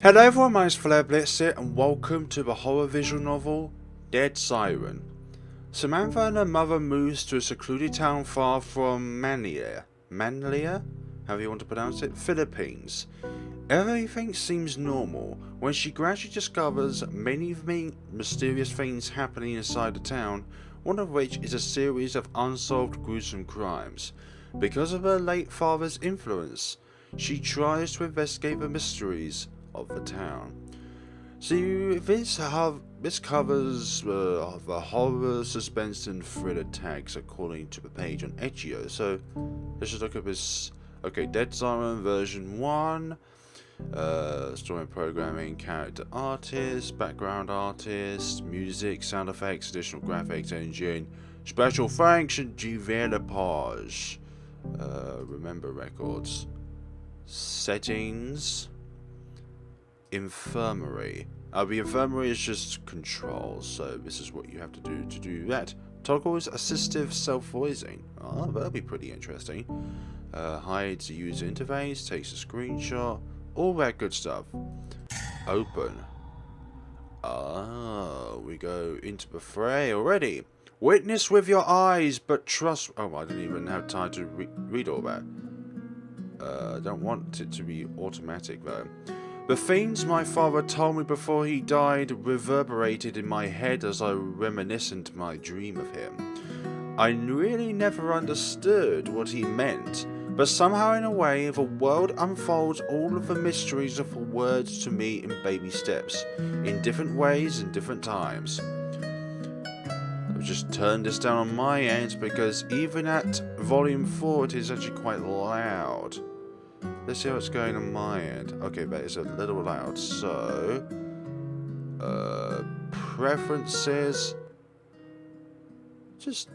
Hello everyone, my name is FlareBlitzed and welcome to the horror visual novel Dead Siren. Samantha and her mother moves to a secluded town far from Manila, however you want to pronounce it, Philippines. Everything seems normal when she gradually discovers many mysterious things happening inside the town, one of which is a series of unsolved gruesome crimes. Because of her late father's influence, she tries to investigate the mysteries of the town. So this covers the horror, suspense and thriller tags according to the page on Itch.io. So let's just look at this. Okay, Dead Siren version 1, story and programming, character artist, background artist, music, sound effects, additional graphics engine, special thanks and developers. Remember records, settings, infirmary. The infirmary is just controls, so this is what you have to do that. Toggles assistive self-voicing. Oh, that'll be pretty interesting. Hides the user interface, takes a screenshot, all that good stuff. Open. We go into the fray already. Witness with your eyes, but trust. Oh, I didn't even have time to read all that. I don't want it to be automatic though. The things my father told me before he died reverberated in my head as I reminisced my dream of him. I really never understood what he meant, but somehow in a way the world unfolds all of the mysteries of the words to me in baby steps, in different ways and different times. I've just turned this down on my end because even at volume 4 it is actually quite loud. Let's see what's going on my end. Okay, that is a little loud. So, preferences. Just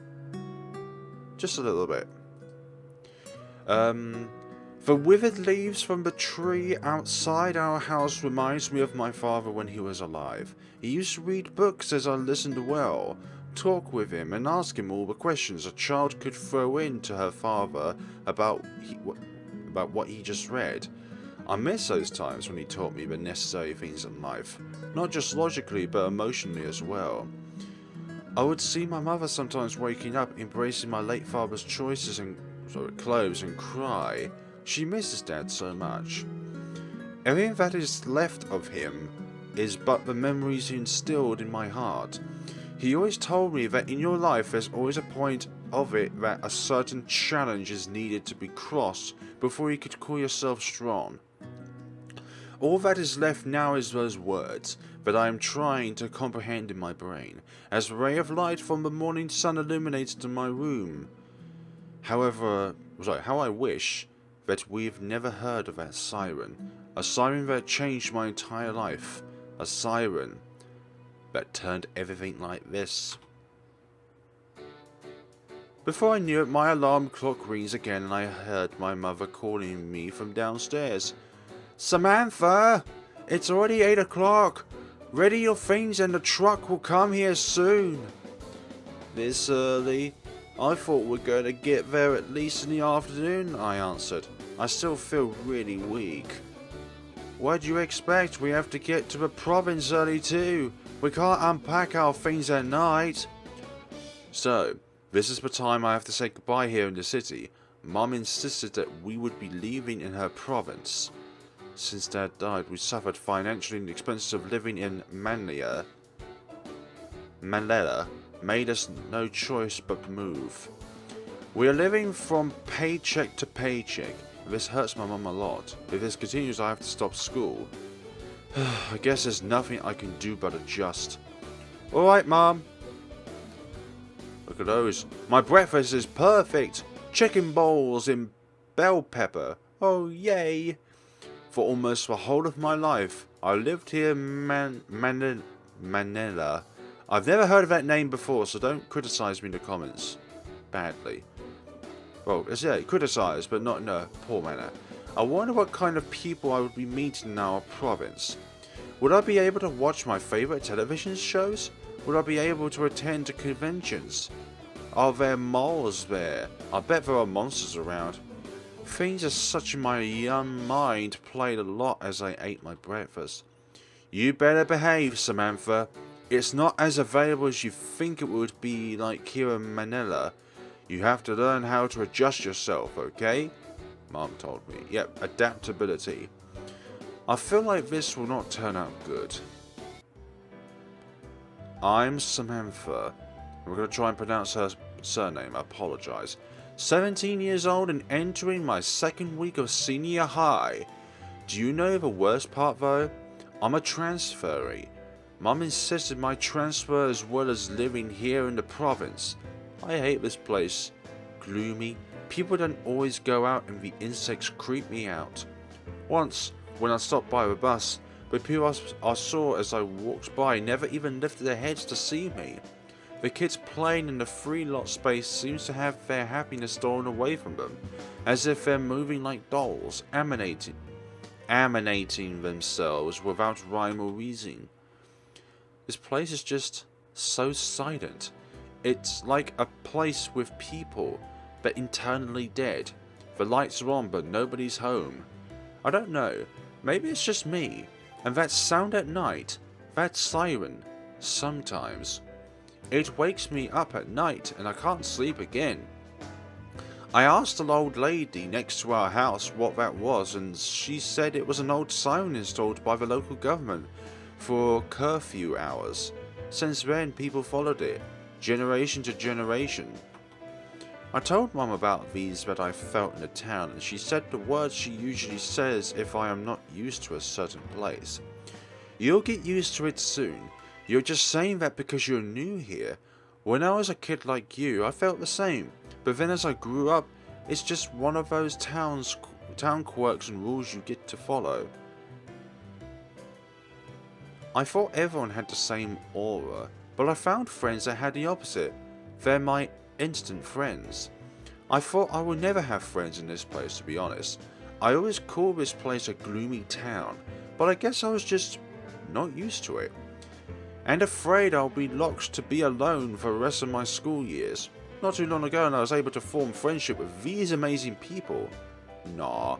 a little bit. The withered leaves from the tree outside our house reminds me of my father when he was alive. He used to read books as I listened well, talk with him, and ask him all the questions a child could throw in to her father about what he just read. I miss those times when he taught me the necessary things in life, not just logically but emotionally as well. I would see my mother sometimes waking up, embracing my late father's choices and clothes and cry. She misses Dad so much. Everything that is left of him is but the memories he instilled in my heart. He always told me that in your life there's always a point of it that a certain challenge is needed to be crossed before you could call yourself strong. All that is left now is those words that I am trying to comprehend in my brain, as a ray of light from the morning sun illuminates my room. How I wish that we've never heard of that siren, a siren that changed my entire life, a siren that turned everything like this. Before I knew it, my alarm clock rings again and I heard my mother calling me from downstairs. Samantha! It's already 8 o'clock. Ready your things and the truck will come here soon. This early? I thought we're going to get there at least in the afternoon, I answered. I still feel really weak. What do you expect? We have to get to the province early too. We can't unpack our things at night. So, this is the time I have to say goodbye here in the city. Mum insisted that we would be leaving in her province. Since Dad died, we suffered financially and the expenses of living in Manila made us no choice but move. We are living from paycheck to paycheck. This hurts my mum a lot. If this continues, I have to stop school. I guess there's nothing I can do but adjust. Alright, Mum. Look at those. My breakfast is perfect. Chicken balls in bell pepper. Oh, yay. For almost the whole of my life, I lived here in Manila. I've never heard of that name before, so don't criticize me in the comments. Badly. Well, criticize, but not in a poor manner. I wonder what kind of people I would be meeting in our province. Would I be able to watch my favorite television shows? Would I be able to attend to conventions? Are there malls there? I bet there are monsters around. Things as such in my young mind played a lot as I ate my breakfast. You better behave, Samantha. It's not as available as you think it would be like here in Manila. You have to learn how to adjust yourself, okay? Mom told me. Yep, adaptability. I feel like this will not turn out good. I'm Samantha. We're going to try and pronounce her surname. I apologize. 17 years old and entering my second week of senior high. Do you know the worst part though? I'm a transferee. Mum insisted my transfer as well as living here in the province. I hate this place. Gloomy. People don't always go out and the insects creep me out. Once, when I stopped by the bus, the people I saw as I walked by never even lifted their heads to see me. The kids playing in the free lot space seems to have their happiness stolen away from them, as if they're moving like dolls, animating themselves without rhyme or reason. This place is just so silent. It's like a place with people, but internally dead. The lights are on, but nobody's home. I don't know, maybe it's just me, and that sound at night, that siren, sometimes. It wakes me up at night and I can't sleep again. I asked an old lady next to our house what that was, and she said it was an old siren installed by the local government for curfew hours. Since then, people followed it, generation to generation. I told Mum about these that I felt in the town, and she said the words she usually says if I am not used to a certain place. You'll get used to it soon. You're just saying that because you're new here. When I was a kid like you, I felt the same. But then as I grew up, it's just one of those town quirks and rules you get to follow. I thought everyone had the same aura, but I found friends that had the opposite. They're my instant friends. I thought I would never have friends in this place, to be honest. I always call this place a gloomy town, but I guess I was just not used to it. And afraid I'll be locked to be alone for the rest of my school years. Not too long ago and I was able to form friendship with these amazing people. Nah.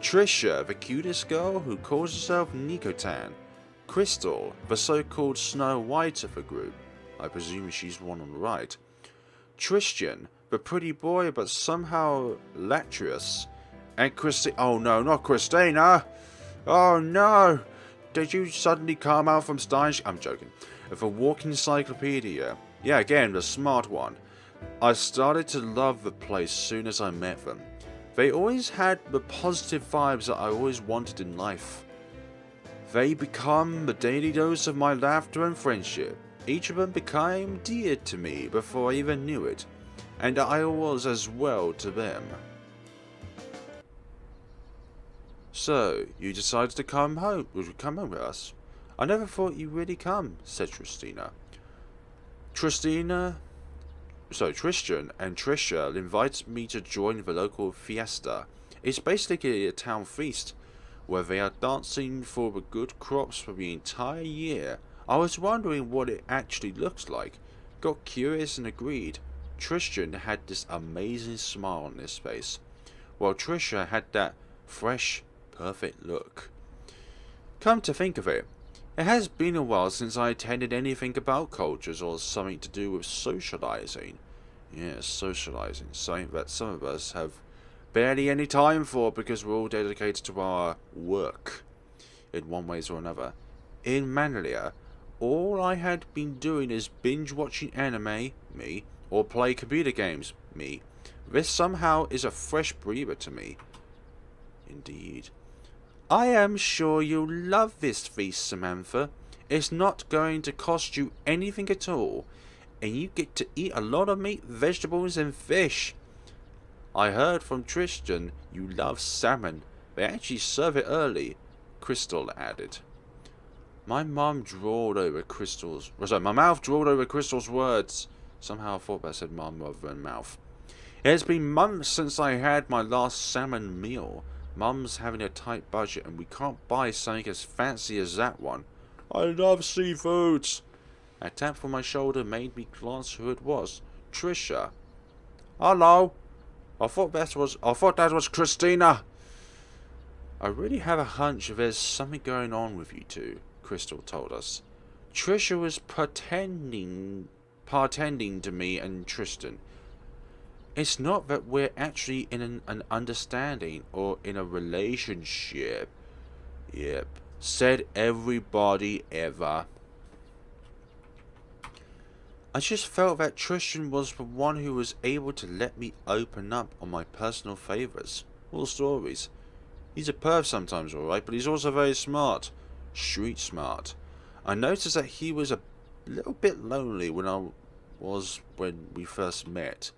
Trisha, the cutest girl who calls herself Nicotan. Crystal, the so-called Snow White of the group. I presume she's the one on the right. Tristan, the pretty boy but somehow latrous. And oh no, not Christina! Oh no! Did you suddenly come out from stage? I'm joking. The walking encyclopedia. Yeah, again, the smart one. I started to love the place soon as I met them. They always had the positive vibes that I always wanted in life. They become the daily dose of my laughter and friendship. Each of them became dear to me before I even knew it. And I was as well to them. So, you decided to come home with us? I never thought you'd really come, said Tristina. Tristan and Trisha invited me to join the local fiesta. It's basically a town feast, where they are dancing for the good crops for the entire year. I was wondering what it actually looks like. Got curious and agreed. Tristan had this amazing smile on his face, while Trisha had that fresh, perfect look. Come to think of it, it has been a while since I attended anything about cultures or something to do with socializing. Yes, socializing, something that some of us have barely any time for because we're all dedicated to our work, in one way or another. In Manila, all I had been doing is binge watching anime, me, or play computer games, me. This somehow is a fresh breather to me. Indeed. I am sure you'll love this feast, Samantha. It's not going to cost you anything at all, and you get to eat a lot of meat, vegetables, and fish. I heard from Tristan you love salmon. They actually serve it early, Crystal added. My mouth drawled over Crystal's words. Somehow I thought I said mum rather than mouth. It has been months since I had my last salmon meal. Mum's having a tight budget and we can't buy something as fancy as that one. I love seafoods. A tap on my shoulder made me glance who it was. Trisha. Hello. I thought that was Christina. I really have a hunch there's something going on with you two, Crystal told us. Trisha was pretending to me and Tristan. It's not that we're actually in an understanding or in a relationship. Yep, said everybody ever. I just felt that Tristan was the one who was able to let me open up on my personal favourites, or stories. He's a perv sometimes, alright, but he's also very smart. Street smart. I noticed that he was a little bit lonely when we first met.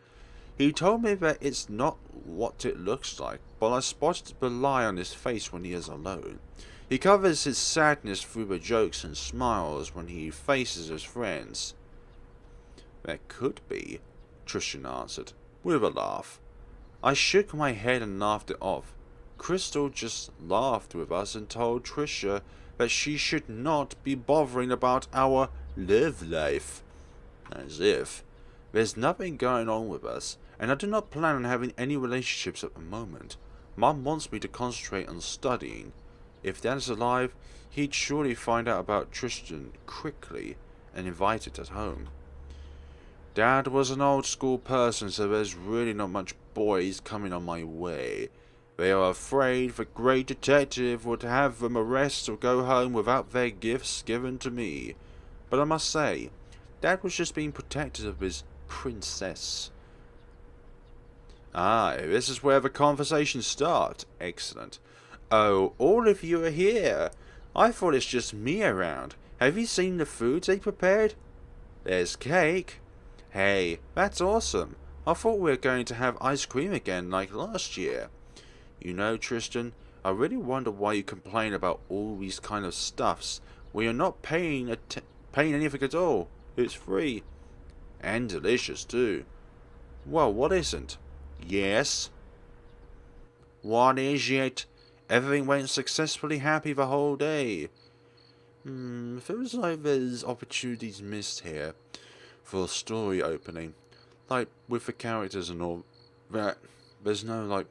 He told me that it's not what it looks like, but I spotted the lie on his face when he is alone. He covers his sadness through the jokes and smiles when he faces his friends. That could be, Tristan answered, with a laugh. I shook my head and laughed it off. Crystal just laughed with us and told Trisha that she should not be bothering about our love life. As if. There's nothing going on with us, and I do not plan on having any relationships at the moment. Mum wants me to concentrate on studying. If Dad is alive, he'd surely find out about Tristan quickly and invite it at home. Dad was an old school person, so there's really not much boys coming on my way. They are afraid the great detective would have them arrest or go home without their gifts given to me. But I must say, Dad was just being protective of his princess. Ah, this is where the conversation starts. Excellent. Oh, all of you are here. I thought it's just me around. Have you seen the foods they prepared? There's cake. Hey, that's awesome. I thought we were going to have ice cream again like last year. You know, Tristan, I really wonder why you complain about all these kind of stuffs when you're not paying anything at all. It's free. And delicious, too. Well, what isn't? Yes? What is it? Everything went successfully happy the whole day. Feels like there's opportunities missed here for a story opening. Like, with the characters and all that, there's not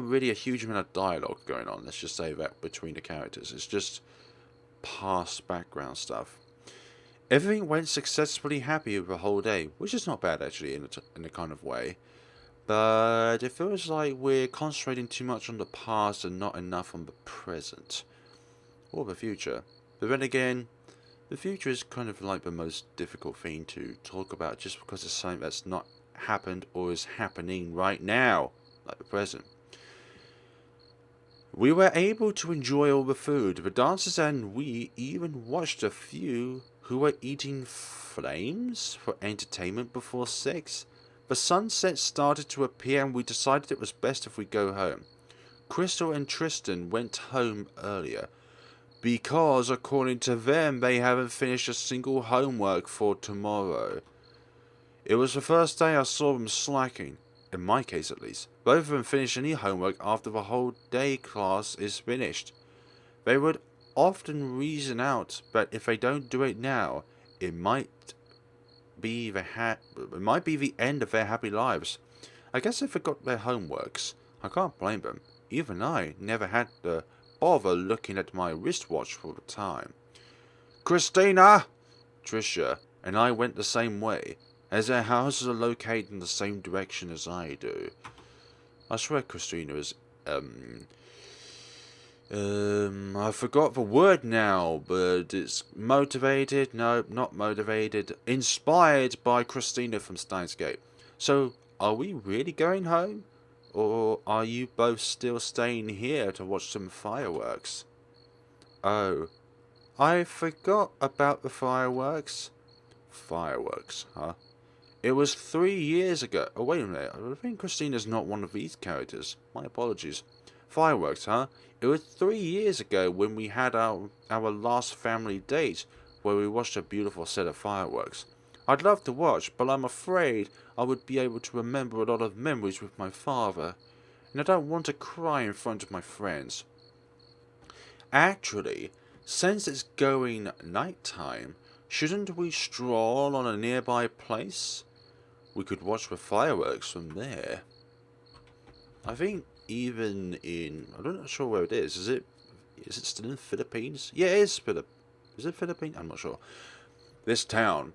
really a huge amount of dialogue going on, let's just say that, between the characters. It's just past background stuff. Everything went successfully happy the whole day, which is not bad actually in a kind of way. But it feels like we're concentrating too much on the past and not enough on the present. Or the future. But then again, the future is kind of like the most difficult thing to talk about just because it's something that's not happened or is happening right now, like the present. We were able to enjoy all the food, the dancers, and we even watched a few who were eating flames for entertainment before 6. The sunset started to appear and we decided it was best if we go home. Crystal and Tristan went home earlier because, according to them, they haven't finished a single homework for tomorrow. It was the first day I saw them slacking, in my case at least. Both of them finish any homework after the whole day class is finished. They would often reason out that if they don't do it now, it might be the end of their happy lives. I guess they forgot their homeworks. I can't blame them. Even I never had the bother looking at my wristwatch for the time. Christina! Trisha and I went the same way, as their houses are located in the same direction as I do. I swear Christina is, I forgot the word now, but it's motivated, no, not motivated, inspired by Christina from Steins Gate. So, are we really going home? Or are you both still staying here to watch some fireworks? Oh, I forgot about the fireworks. Fireworks, huh? It was 3 years ago. Oh, wait a minute. I think Christina's not one of these characters. My apologies. Fireworks, huh? It was 3 years ago when we had our last family date, where we watched a beautiful set of fireworks. I'd love to watch, but I'm afraid I would be able to remember a lot of memories with my father, and I don't want to cry in front of my friends. Actually, since it's going night time, shouldn't we stroll on a nearby place? We could watch the fireworks from there. I think even in... I'm not sure where it is. Is it still in the Philippines? Yeah, it is Is it Philippines? I'm not sure. This town.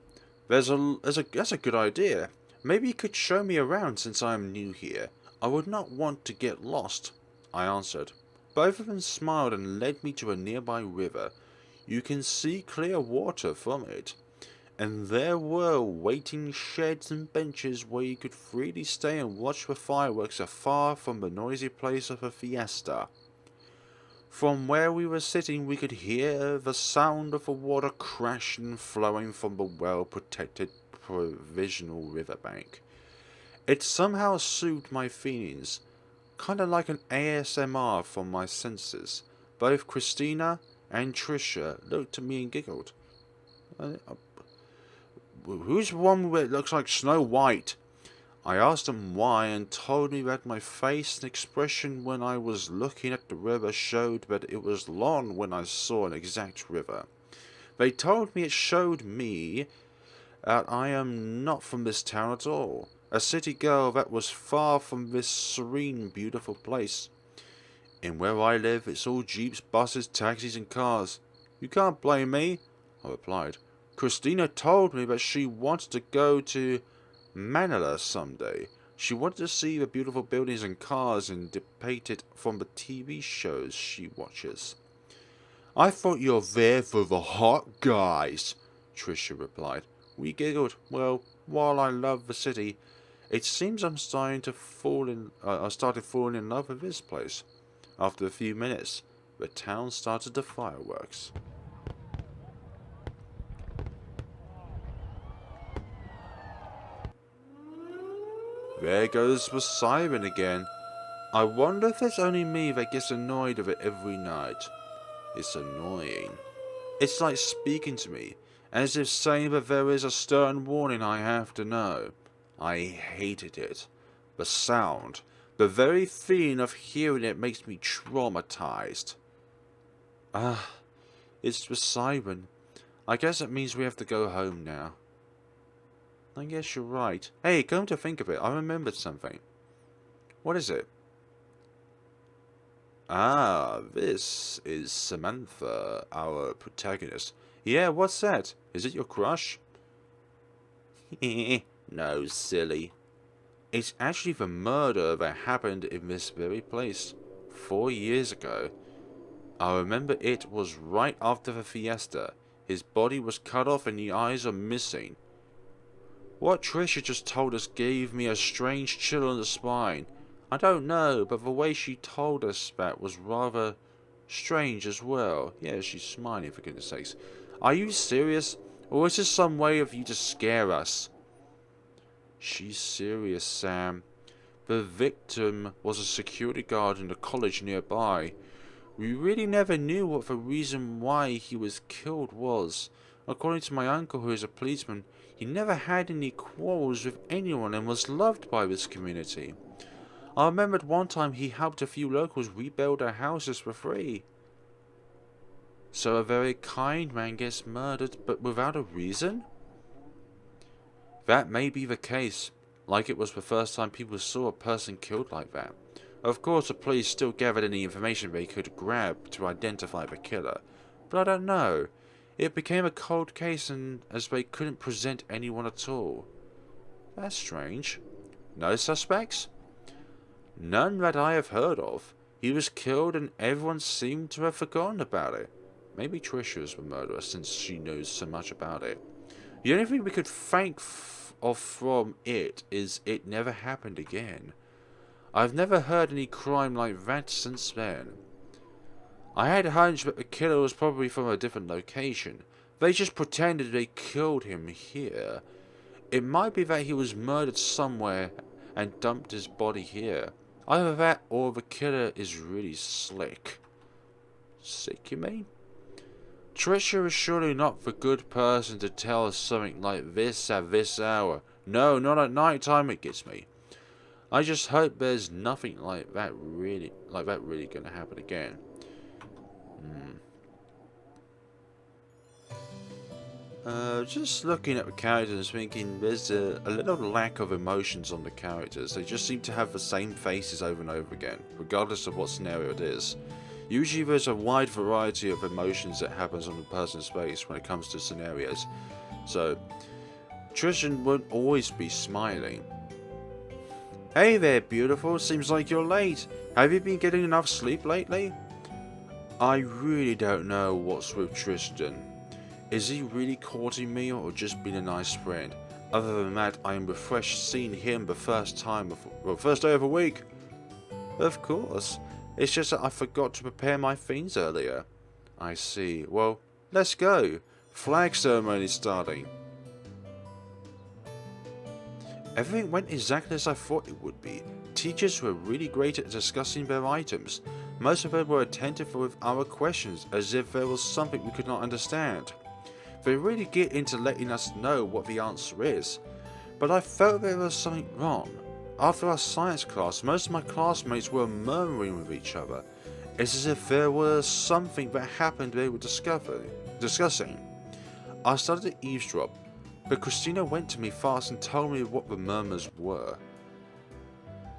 That's a good idea. Maybe you could show me around since I am new here. I would not want to get lost, I answered. Both of them smiled and led me to a nearby river. You can see clear water from it. And there were waiting sheds and benches where you could freely stay and watch the fireworks afar from the noisy place of a fiesta. From where we were sitting we could hear the sound of the water crashing and flowing from the well-protected provisional riverbank. It somehow soothed my feelings, kinda like an ASMR from my senses. Both Christina and Tricia looked at me and giggled. Who's the one where it looks like Snow White? I asked them why and told me that my face and expression when I was looking at the river showed that it was long when I saw an exact river. They told me it showed me that I am not from this town at all, a city girl that was far from this serene, beautiful place. And where I live, it's all jeeps, buses, taxis and cars. You can't blame me, I replied. Christina told me that she wanted to go to Manila someday. She wanted to see the beautiful buildings and cars and depicted from the TV shows she watches. I thought you're there for the hot guys, Tricia replied. We giggled. Well, while I love the city, it seems I started falling in love with this place. After a few minutes, the town started the fireworks. There goes the siren again. I wonder if it's only me that gets annoyed with it every night. It's annoying. It's like speaking to me, as if saying that there is a stern warning I have to know. I hated it. The sound, the very feeling of hearing it makes me traumatized. It's the siren. I guess it means we have to go home now. I guess you're right. Hey, come to think of it, I remembered something. What is it? This is Samantha, our protagonist. Yeah, what's that? Is it your crush? No, silly. It's actually the murder that happened in this very place 4 years ago. I remember it was right after the fiesta. His body was cut off and the eyes are missing. What Tricia just told us gave me a strange chill on the spine. I don't know, but the way she told us that was rather strange as well. Yeah, she's smiling for goodness sakes. Are you serious? Or is this some way of you to scare us? She's serious, Sam. The victim was a security guard in the college nearby. We really never knew what the reason why he was killed was. According to my uncle, who is a policeman, he never had any quarrels with anyone and was loved by this community. I remembered one time he helped a few locals rebuild their houses for free. So a very kind man gets murdered, but without a reason? That may be the case, like it was the first time people saw a person killed like that. Of course, the police still gathered any information they could grab to identify the killer, but I don't know. It became a cold case and as they couldn't present anyone at all. That's strange. No suspects? None that I have heard of. He was killed and everyone seemed to have forgotten about it. Maybe Tricia is the murderer since she knows so much about it. The only thing we could thank from it is it never happened again. I've never heard any crime like that since then. I had a hunch that the killer was probably from a different location. They just pretended they killed him here. It might be that he was murdered somewhere and dumped his body here. Either that or the killer is really slick. Sick, you mean? Tricia is surely not the good person to tell us something like this at this hour. No, not at night time it gets me. I just hope there's nothing like that really gonna happen again. Just looking at the characters, thinking there's a little lack of emotions on the characters. They just seem to have the same faces over and over again, regardless of what scenario it is. Usually there's a wide variety of emotions that happens on a person's face when it comes to scenarios. So, Tristan won't always be smiling. Hey there, beautiful. Seems like you're late. Have you been getting enough sleep lately? I really don't know what's with Tristan. Is he really courting me or just being a nice friend? Other than that, I am refreshed seeing him the first day of the week. Of course. It's just that I forgot to prepare my things earlier. I see. Well, let's go. Flag ceremony starting. Everything went exactly as I thought it would be. Teachers were really great at discussing their items. Most of them were attentive with our questions as if there was something we could not understand. They really get into letting us know what the answer is, but I felt there was something wrong. After our science class, most of my classmates were murmuring with each other. It's as if there was something that happened they were discussing. I started to eavesdrop, but Christina went to me fast and told me what the murmurs were.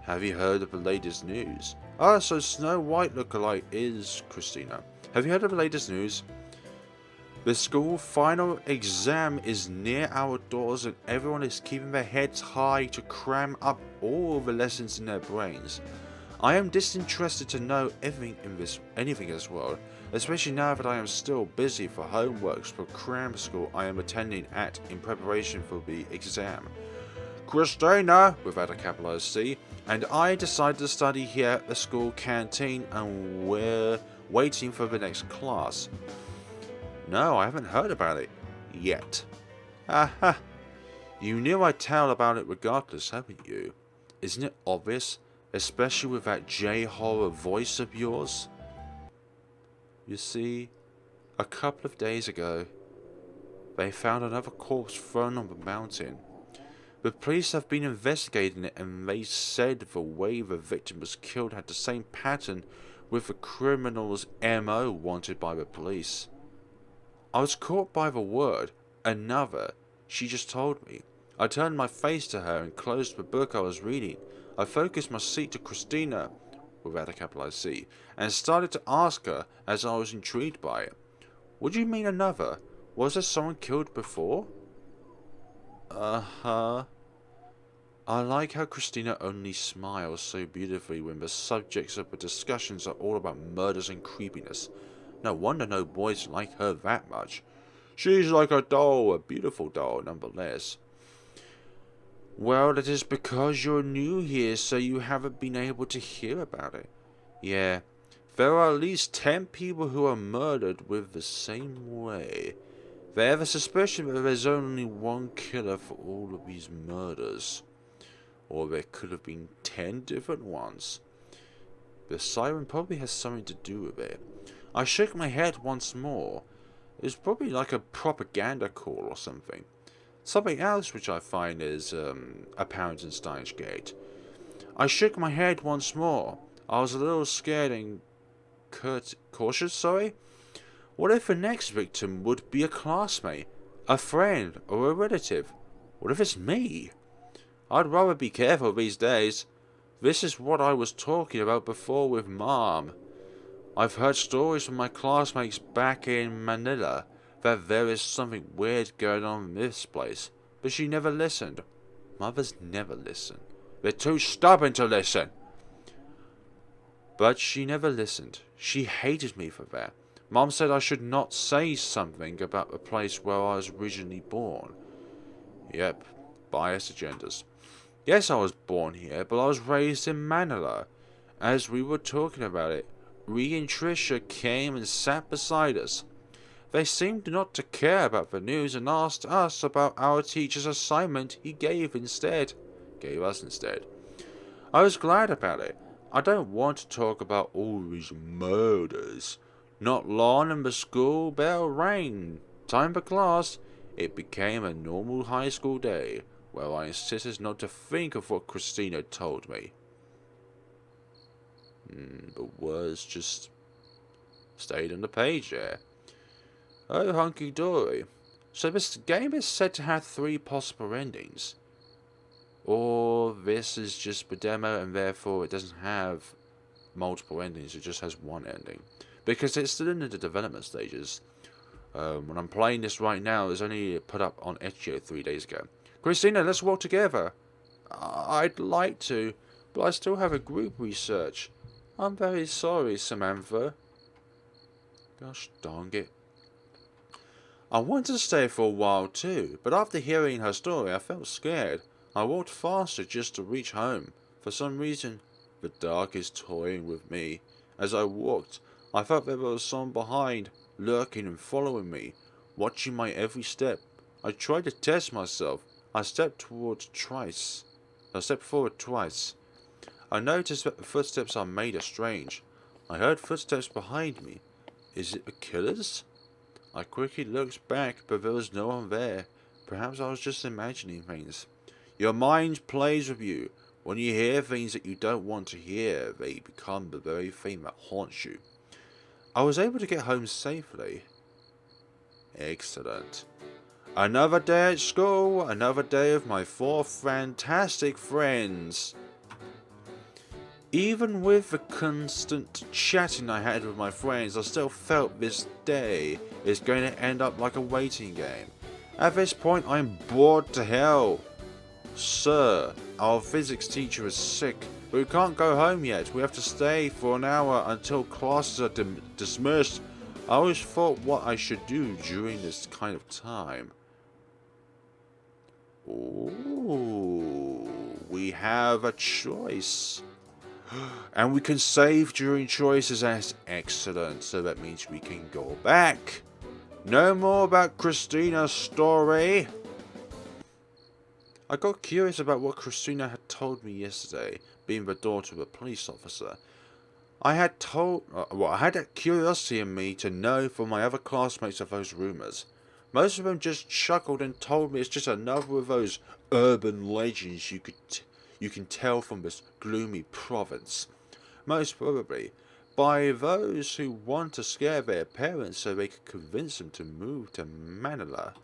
Have you heard of the latest news? Ah, so Snow White lookalike is Christina. Have you heard of the latest news? The school final exam is near our doors and everyone is keeping their heads high to cram up all the lessons in their brains. I am disinterested to know anything in this world, especially now that I am still busy for homeworks for cram school I am attending at in preparation for the exam. Christina, without a capitalized C, and I decided to study here at the school canteen and we're waiting for the next class. No, I haven't heard about it. Yet. Aha! You knew I'd tell about it regardless, haven't you? Isn't it obvious? Especially with that J-horror voice of yours? You see, a couple of days ago, they found another corpse thrown on the mountain. The police have been investigating it and they said the way the victim was killed had the same pattern with the criminal's MO wanted by the police. I was caught by the word, another. She just told me. I turned my face to her and closed the book I was reading. I focused my seat to Christina, without a capitalized C, and started to ask her as I was intrigued by it. What do you mean another? Was there someone killed before? I like how Christina only smiles so beautifully when the subjects of the discussions are all about murders and creepiness. No wonder no boys like her that much. She's like a doll, a beautiful doll nonetheless. Well, that is because you're new here, so you haven't been able to hear about it. Yeah, there are at least 10 people who are murdered with the same way. They have a suspicion that there's only one killer for all of these murders. Or there could have been 10 different ones. The siren probably has something to do with it. I shook my head once more. It was probably like a propaganda call or something. Something else which I find is apparent in Steins Gate. I shook my head once more. I was a little scared and cautious, sorry. What if the next victim would be a classmate, a friend, or a relative? What if it's me? I'd rather be careful these days. This is what I was talking about before with Mom. I've heard stories from my classmates back in Manila that there is something weird going on in this place, but she never listened. Mothers never listen. They're too stubborn to listen. But she never listened. She hated me for that. Mom said I should not say something about the place where I was originally born. Yep, biased agendas. Yes, I was born here, but I was raised in Manila. As we were talking about it, Ree and Trisha came and sat beside us. They seemed not to care about the news and asked us about our teacher's assignment he gave us instead. I was glad about it. I don't want to talk about all these murders. Not long and the school bell rang. Time for class. It became a normal high school day, where I insisted not to think of what Christina told me. The words just stayed on the page there. Oh, hunky dory. So this game is said to have 3 possible endings. Or this is just the demo and therefore it doesn't have multiple endings, it just has one ending. Because it's still in the development stages. When I'm playing this right now, it's only put up on Itch.io 3 days ago. Christina, let's walk together. I'd like to, but I still have a group research. I'm very sorry, Samantha. Gosh dang it. I wanted to stay for a while too, but after hearing her story I felt scared. I walked faster just to reach home. For some reason, the dark is toying with me. As I walked, I felt there was someone behind, lurking and following me, watching my every step. I tried to test myself. I stepped forward twice. I noticed that the footsteps I made are strange. I heard footsteps behind me. Is it the killers? I quickly looked back, but there was no one there. Perhaps I was just imagining things. Your mind plays with you. When you hear things that you don't want to hear, they become the very thing that haunts you. I was able to get home safely. Excellent. Another day at school, another day of my 4 fantastic friends. Even with the constant chatting I had with my friends, I still felt this day is going to end up like a waiting game. At this point, I'm bored to hell. Sir, our physics teacher is sick, but we can't go home yet. We have to stay for an hour until classes are dismissed. I always thought what I should do during this kind of time. Ooh, we have a choice. And we can save during choices. That's excellent. So that means we can go back. No more about Christina's story. I got curious about what Christina had told me yesterday, being the daughter of a police officer. I had that curiosity in me to know from my other classmates of those rumours. Most of them just chuckled and told me it's just another of those urban legends you can tell from this gloomy province. Most probably by those who want to scare their parents so they could convince them to move to Manila.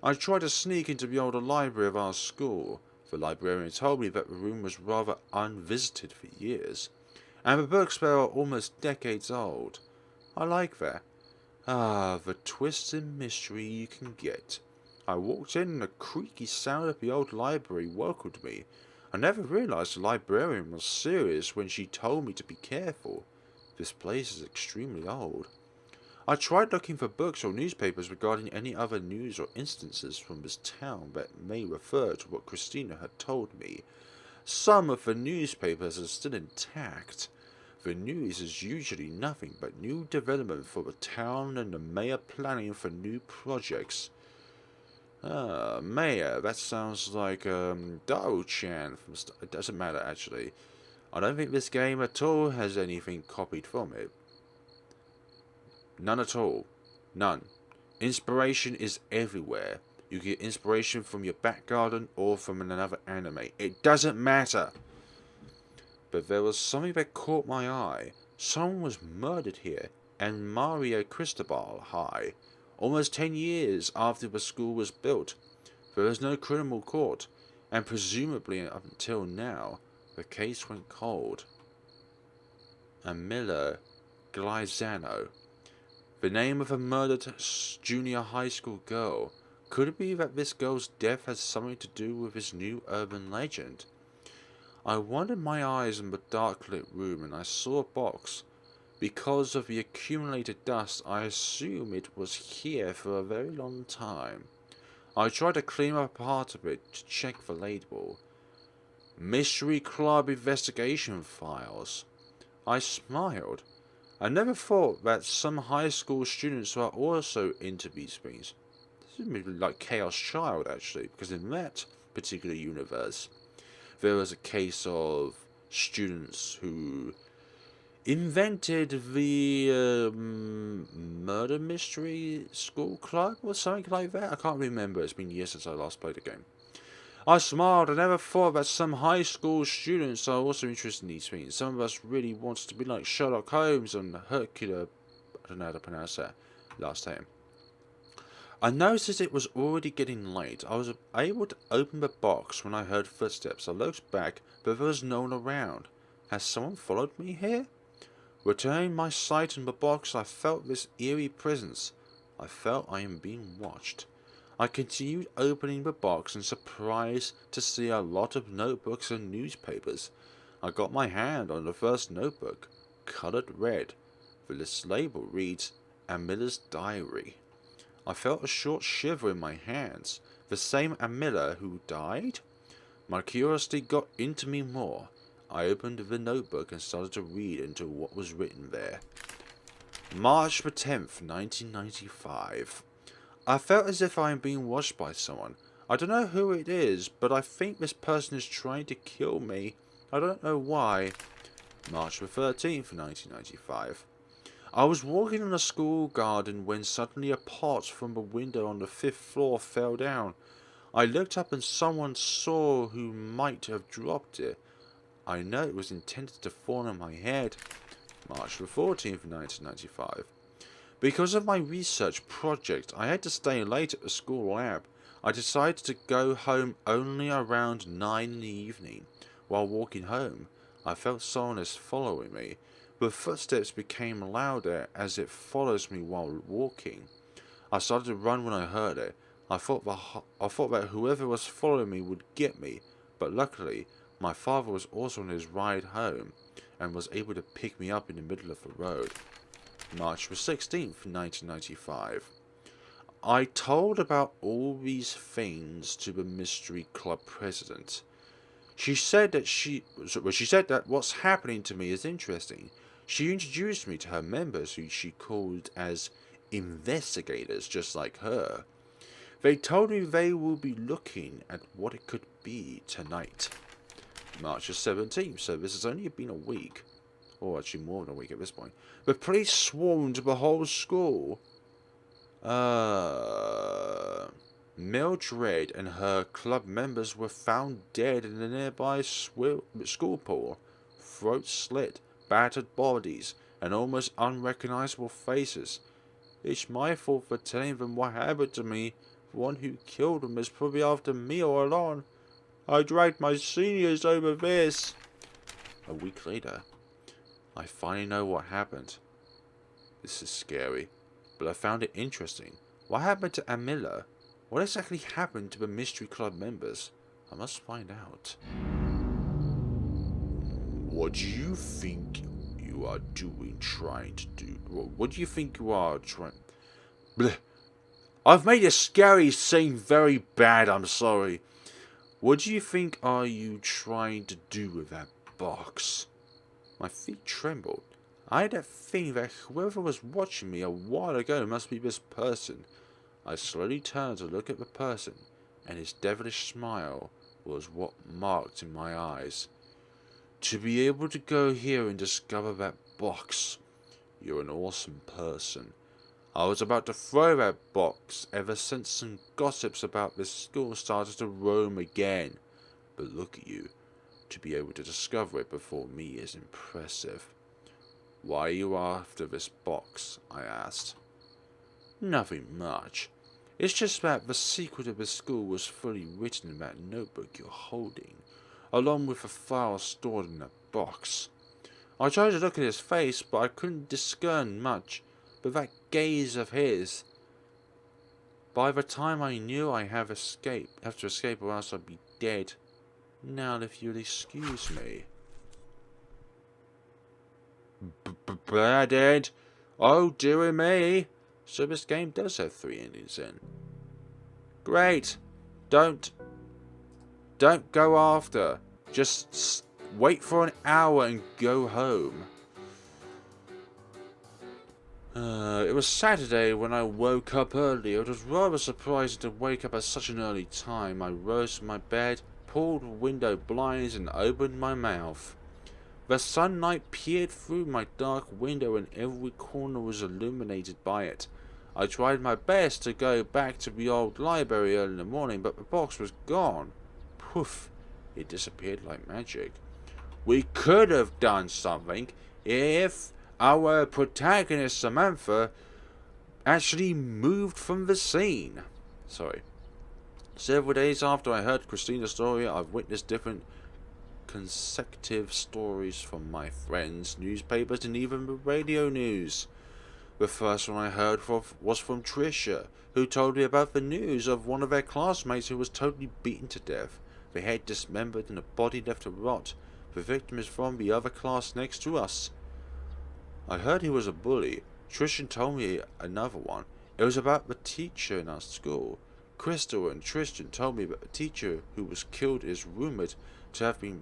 I tried to sneak into the older library of our school. The librarian told me that the room was rather unvisited for years, and the books there are almost decades old. I like that. Ah, the twists and mystery you can get. I walked in and the creaky sound of the old library welcomed me. I never realized the librarian was serious when she told me to be careful. This place is extremely old. I tried looking for books or newspapers regarding any other news or instances from this town that may refer to what Christina had told me. Some of the newspapers are still intact. The news is usually nothing but new development for the town and the mayor planning for new projects. Mayor, that sounds like Dao-chan from it doesn't matter actually. I don't think this game at all has anything copied from it. None at all. None. Inspiration is everywhere. You get inspiration from your back garden or from another anime. It doesn't matter. But there was something that caught my eye. Someone was murdered here, and Mario Cristobal High, almost 10 years after the school was built. There is no criminal court, and presumably up until now, the case went cold. Amila Glizano. The name of a murdered junior high school girl. Could it be that this girl's death has something to do with this new urban legend? I wandered my eyes in the dark lit room and I saw a box. Because of the accumulated dust, I assume it was here for a very long time. I tried to clean up part of it to check the label. Mystery Club Investigation Files. I smiled. I never thought that some high school students are also into these things. This is like Chaos Child, actually, because in that particular universe, there was a case of students who invented the murder mystery school club or something like that. I can't remember. It's been years since I last played the game. I smiled. I never thought that some high school students are also interested in these things. Some of us really wants to be like Sherlock Holmes and Hercule. I don't know how to pronounce that last name. I noticed it was already getting late. I was able to open the box when I heard footsteps. I looked back, but there was no one around. Has someone followed me here? Returning my sight in the box, I felt this eerie presence. I felt I am being watched. I continued opening the box and surprised to see a lot of notebooks and newspapers. I got my hand on the first notebook, colored red. The label reads, Amila's Diary. I felt a short shiver in my hands. The same Amila who died? My curiosity got into me more. I opened the notebook and started to read into what was written there. March the 10th, 1995. I felt as if I am being watched by someone. I don't know who it is, but I think this person is trying to kill me. I don't know why. March the 13th, 1995. I was walking in a school garden when suddenly a pot from the window on the 5th floor fell down. I looked up and someone saw who might have dropped it. I know it was intended to fall on my head. March the 14th, 1995. Because of my research project, I had to stay late at the school lab. I decided to go home only around 9 in the evening. While walking home, I felt someone is following me. The footsteps became louder as it follows me while walking. I started to run when I heard it. I thought that whoever was following me would get me, but luckily, my father was also on his ride home and was able to pick me up in the middle of the road. March the 16th, 1995. I told about all these things to the Mystery Club president. She said that what's happening to me is interesting. She introduced me to her members, who she called as investigators, just like her. They told me they will be looking at what it could be tonight. March the 17th, so this has only been a week. Or actually more than a week at this point. The police swarmed the whole school. Mildred and her club members were found dead in a nearby school pool. Throats slit, battered bodies, and almost unrecognizable faces. It's my fault for telling them what happened to me. The one who killed them is probably after me all along. I dragged my seniors over this. A week later, I finally know what happened. This is scary, but I found it interesting. What happened to Amila? What exactly happened to the Mystery Club members? I must find out. What do you think you are trying to do? What do you think you are trying... Blech. I've made a scary scene very bad, I'm sorry. What do you think are you trying to do with that box? My feet trembled. I had that feeling that whoever was watching me a while ago must be this person. I slowly turned to look at the person, and his devilish smile was what marked in my eyes. To be able to go here and discover that box, you're an awesome person. I was about to throw that box ever since some gossips about this school started to roam again. But look at you. To be able to discover it before me is impressive. Why are you after this box? I asked. Nothing much. It's just that the secret of the school was fully written in that notebook you're holding, along with the file stored in that box. I tried to look at his face, but I couldn't discern much, but that gaze of his. By the time I knew I have to escape or else I'd be dead. Now if you'll excuse me. Bad. Oh dearie me. So this game does have 3 endings in. Great. Don't go after. Just wait for an hour and go home. It was Saturday when I woke up early. It was rather surprising to wake up at such an early time. I rose from my bed, pulled the window blinds and opened my mouth. The sunlight peered through my dark window and every corner was illuminated by it. I tried my best to go back to the old library early in the morning, but the box was gone. Poof! It disappeared like magic. We could have done something if our protagonist Samantha actually moved from the scene. Sorry. Several days after I heard Christina's story, I've witnessed different consecutive stories from my friends, newspapers, and even the radio news. The first one I heard was from Tricia, who told me about the news of one of their classmates who was totally beaten to death, the head dismembered and the body left to rot. The victim is from the other class next to us. I heard he was a bully. Tristan told me another one. It was about the teacher in our school. Crystal and Tristan told me that the teacher who was killed is rumored to have been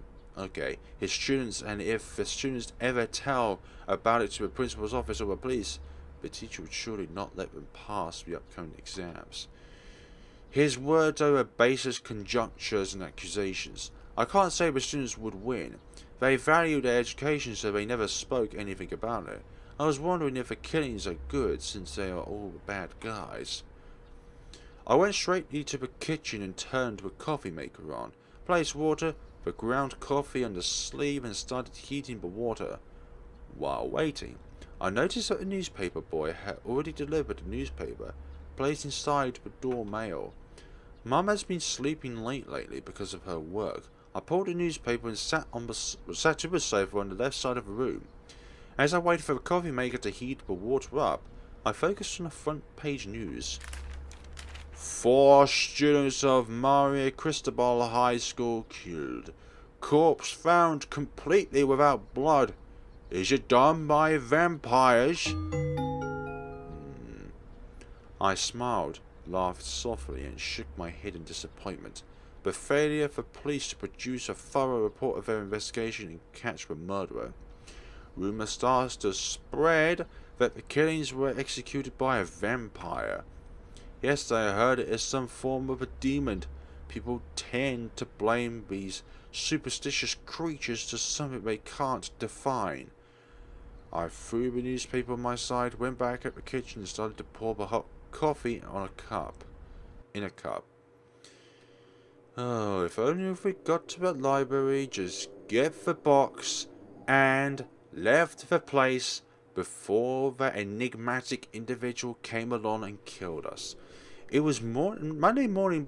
his students, and if the students ever tell about it to the principal's office or the police, the teacher would surely not let them pass the upcoming exams. His words are baseless conjectures and accusations. I can't say the students would win. They value their education, so they never spoke anything about it. I was wondering if the killings are good, since they are all bad guys. I went straight to the kitchen and turned the coffee maker on, placed water, the ground coffee on the sleeve, and started heating the water. While waiting, I noticed that the newspaper boy had already delivered the newspaper, placed inside the door mail. Mum has been sleeping late lately because of her work. I pulled the newspaper and sat to the sofa on the left side of the room. As I waited for the coffee maker to heat the water up, I focused on the front page news. 4 students of Maria Cristobal High School killed. Corpse found completely without blood. Is it done by vampires? I smiled, laughed softly, and shook my head in disappointment. The failure for police to produce a thorough report of their investigation and catch the murderer. Rumour starts to spread that the killings were executed by a vampire. Yesterday I heard it is some form of a demon. People tend to blame these superstitious creatures to something they can't define. I threw the newspaper on my side, went back at the kitchen and started to pour the hot coffee in a cup. Oh, if only we got to the library, just get the box, and left the place before that enigmatic individual came along and killed us. It was Monday morning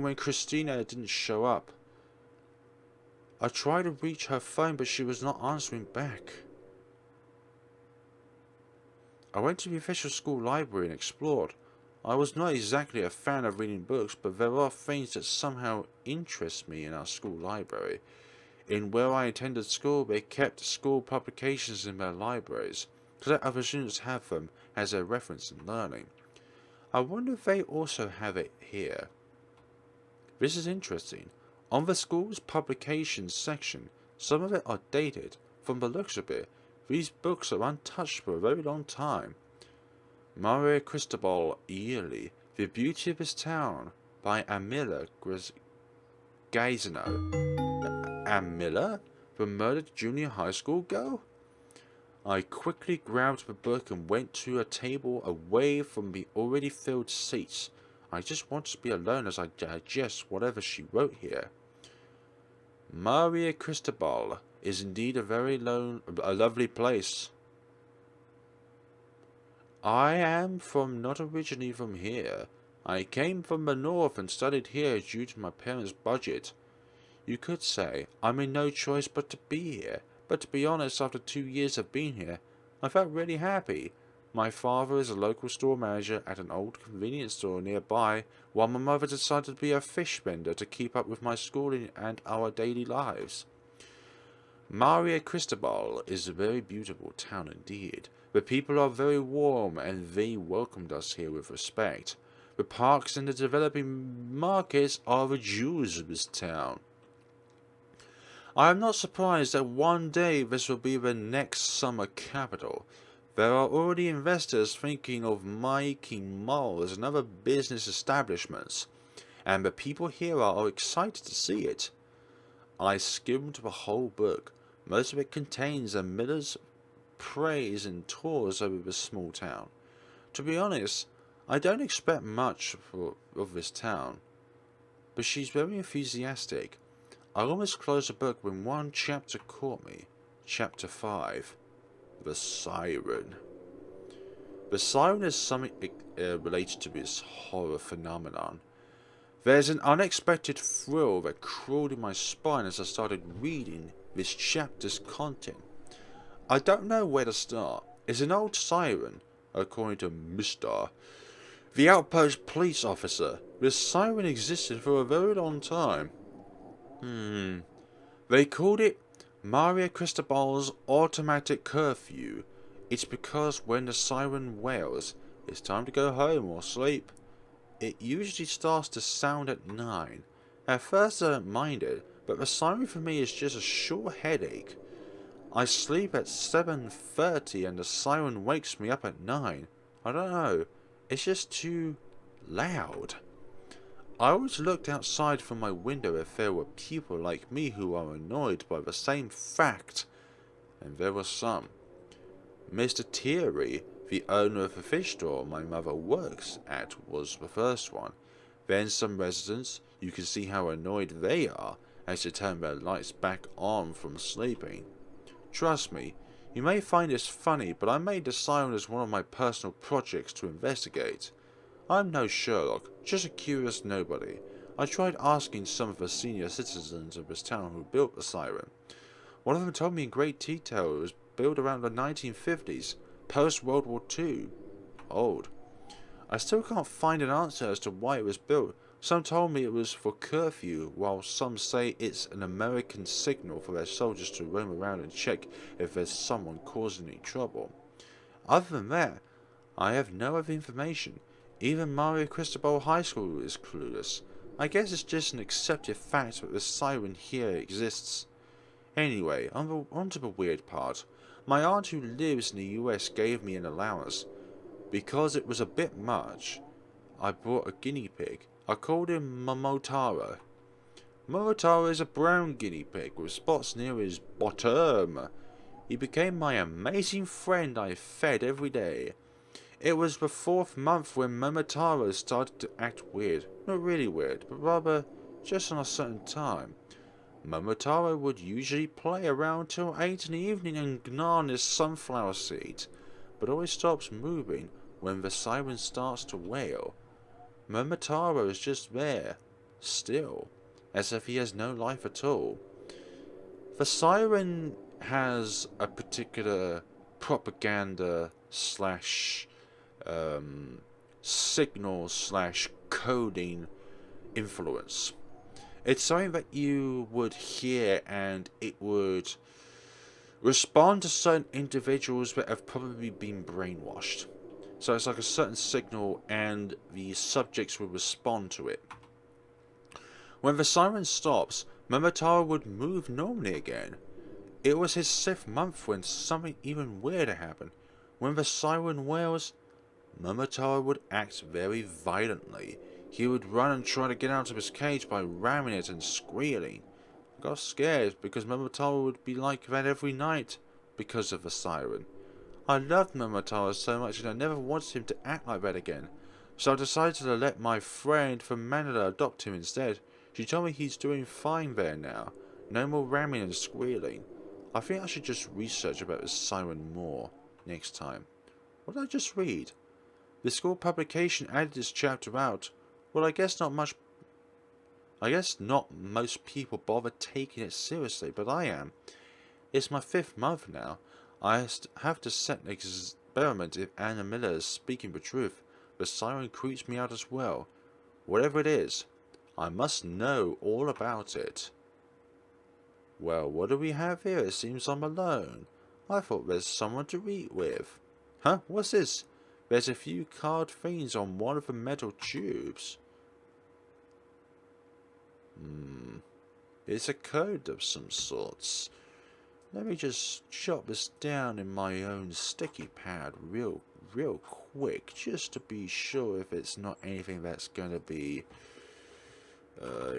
when Christina didn't show up. I tried to reach her phone, but she was not answering back. I went to the official school library and explored. I was not exactly a fan of reading books, but there are things that somehow interest me in our school library. In where I attended school, they kept school publications in their libraries, to let other students have them as a reference in learning. I wonder if they also have it here. This is interesting. On the school's publications section, some of it are dated. From the looks of it, these books are untouched for a very long time. Maria Cristobal Yearly, The Beauty of This Town, by Amila Gaisano. Amila? The murdered junior high school girl? I quickly grabbed the book and went to a table away from the already filled seats. I just wanted to be alone as I digest whatever she wrote here. Maria Cristobal is indeed a lovely place. I am not originally from here. I came from the north and studied here due to my parents' budget. You could say I'm in no choice but to be here, but to be honest, after 2 years of being here, I felt really happy. My father is a local store manager at an old convenience store nearby, while my mother decided to be a fish vendor to keep up with my schooling and our daily lives. Maria Cristobal is a very beautiful town indeed. The people are very warm and they welcomed us here with respect. The parks and the developing markets are the jewels of this town. I am not surprised that one day this will be the next summer capital. There are already investors thinking of making malls and other business establishments, and the people here are excited to see it. I skimmed the whole book. Most of it contains a miller's praise and tours over the small town. To be honest, I don't expect much of this town, but she's very enthusiastic. I almost closed the book when one chapter caught me. Chapter 5. The Siren. The siren is something related to this horror phenomenon. There's an unexpected thrill that crawled in my spine as I started reading this chapter's content. I don't know where to start. It's an old siren, according to Mr. the outpost police officer. This siren existed for a very long time. They called it Maria Cristobal's automatic curfew. It's because when the siren wails, it's time to go home or sleep. It usually starts to sound at 9. At first I don't mind it, but the siren for me is just a short headache. I sleep at 7:30 and the siren wakes me up at 9. I don't know, it's just too loud. I always looked outside from my window if there were people like me who are annoyed by the same fact, and there were some. Mr. Thierry, the owner of the fish store my mother works at, was the first one. Then some residents. You can see how annoyed they are as they turn their lights back on from sleeping. Trust me, you may find this funny, but I made the siren as one of my personal projects to investigate. I'm no Sherlock, just a curious nobody. I tried asking some of the senior citizens of this town who built the siren. One of them told me in great detail it was built around the 1950s, post-World War II. Old. I still can't find an answer as to why it was built. Some told me it was for curfew, while some say it's an American signal for their soldiers to roam around and check if there's someone causing any trouble. Other than that, I have no other information. Even Maria Cristobal High School is clueless. I guess it's just an accepted fact that the siren here exists. Anyway, on to the weird part. My aunt who lives in the US gave me an allowance. Because it was a bit much, I bought a guinea pig. I called him Momotaro. Momotaro is a brown guinea pig with spots near his bottom. He became my amazing friend I fed every day. It was the 4th month when Momotaro started to act weird. Not really weird, but rather just on a certain time. Momotaro would usually play around till 8 in the evening and gnaw on his sunflower seed, but always stops moving when the siren starts to wail. Momotaro is just there, still, as if he has no life at all. The siren has a particular propaganda slash signal slash coding influence. It's something that you would hear and it would respond to certain individuals that have probably been brainwashed. So it's like a certain signal and the subjects will respond to it. When the siren stops, Momotaro would move normally again. It was his 6th month when something even weirder happened. When the siren wails, Momotaro would act very violently. He would run and try to get out of his cage by ramming it and squealing. I got scared because Momotaro would be like that every night because of the siren. I loved Momotaro so much and I never wanted him to act like that again. So I decided to let my friend from Manila adopt him instead. She told me he's doing fine there now. No more ramming and squealing. I think I should just research about this siren more next time. What did I just read? The school publication added this chapter out. Well, I guess not most people bother taking it seriously, but I am. It's my 5th month now. I have to set an experiment if Anna Miller is speaking the truth. The siren creeps me out as well. Whatever it is, I must know all about it. Well, what do we have here? It seems I'm alone. I thought there's someone to eat with. Huh? What's this? There's a few card things on one of the metal tubes. It's a code of some sorts. Let me just jot this down in my own sticky pad real quick, just to be sure if it's not anything that's going to be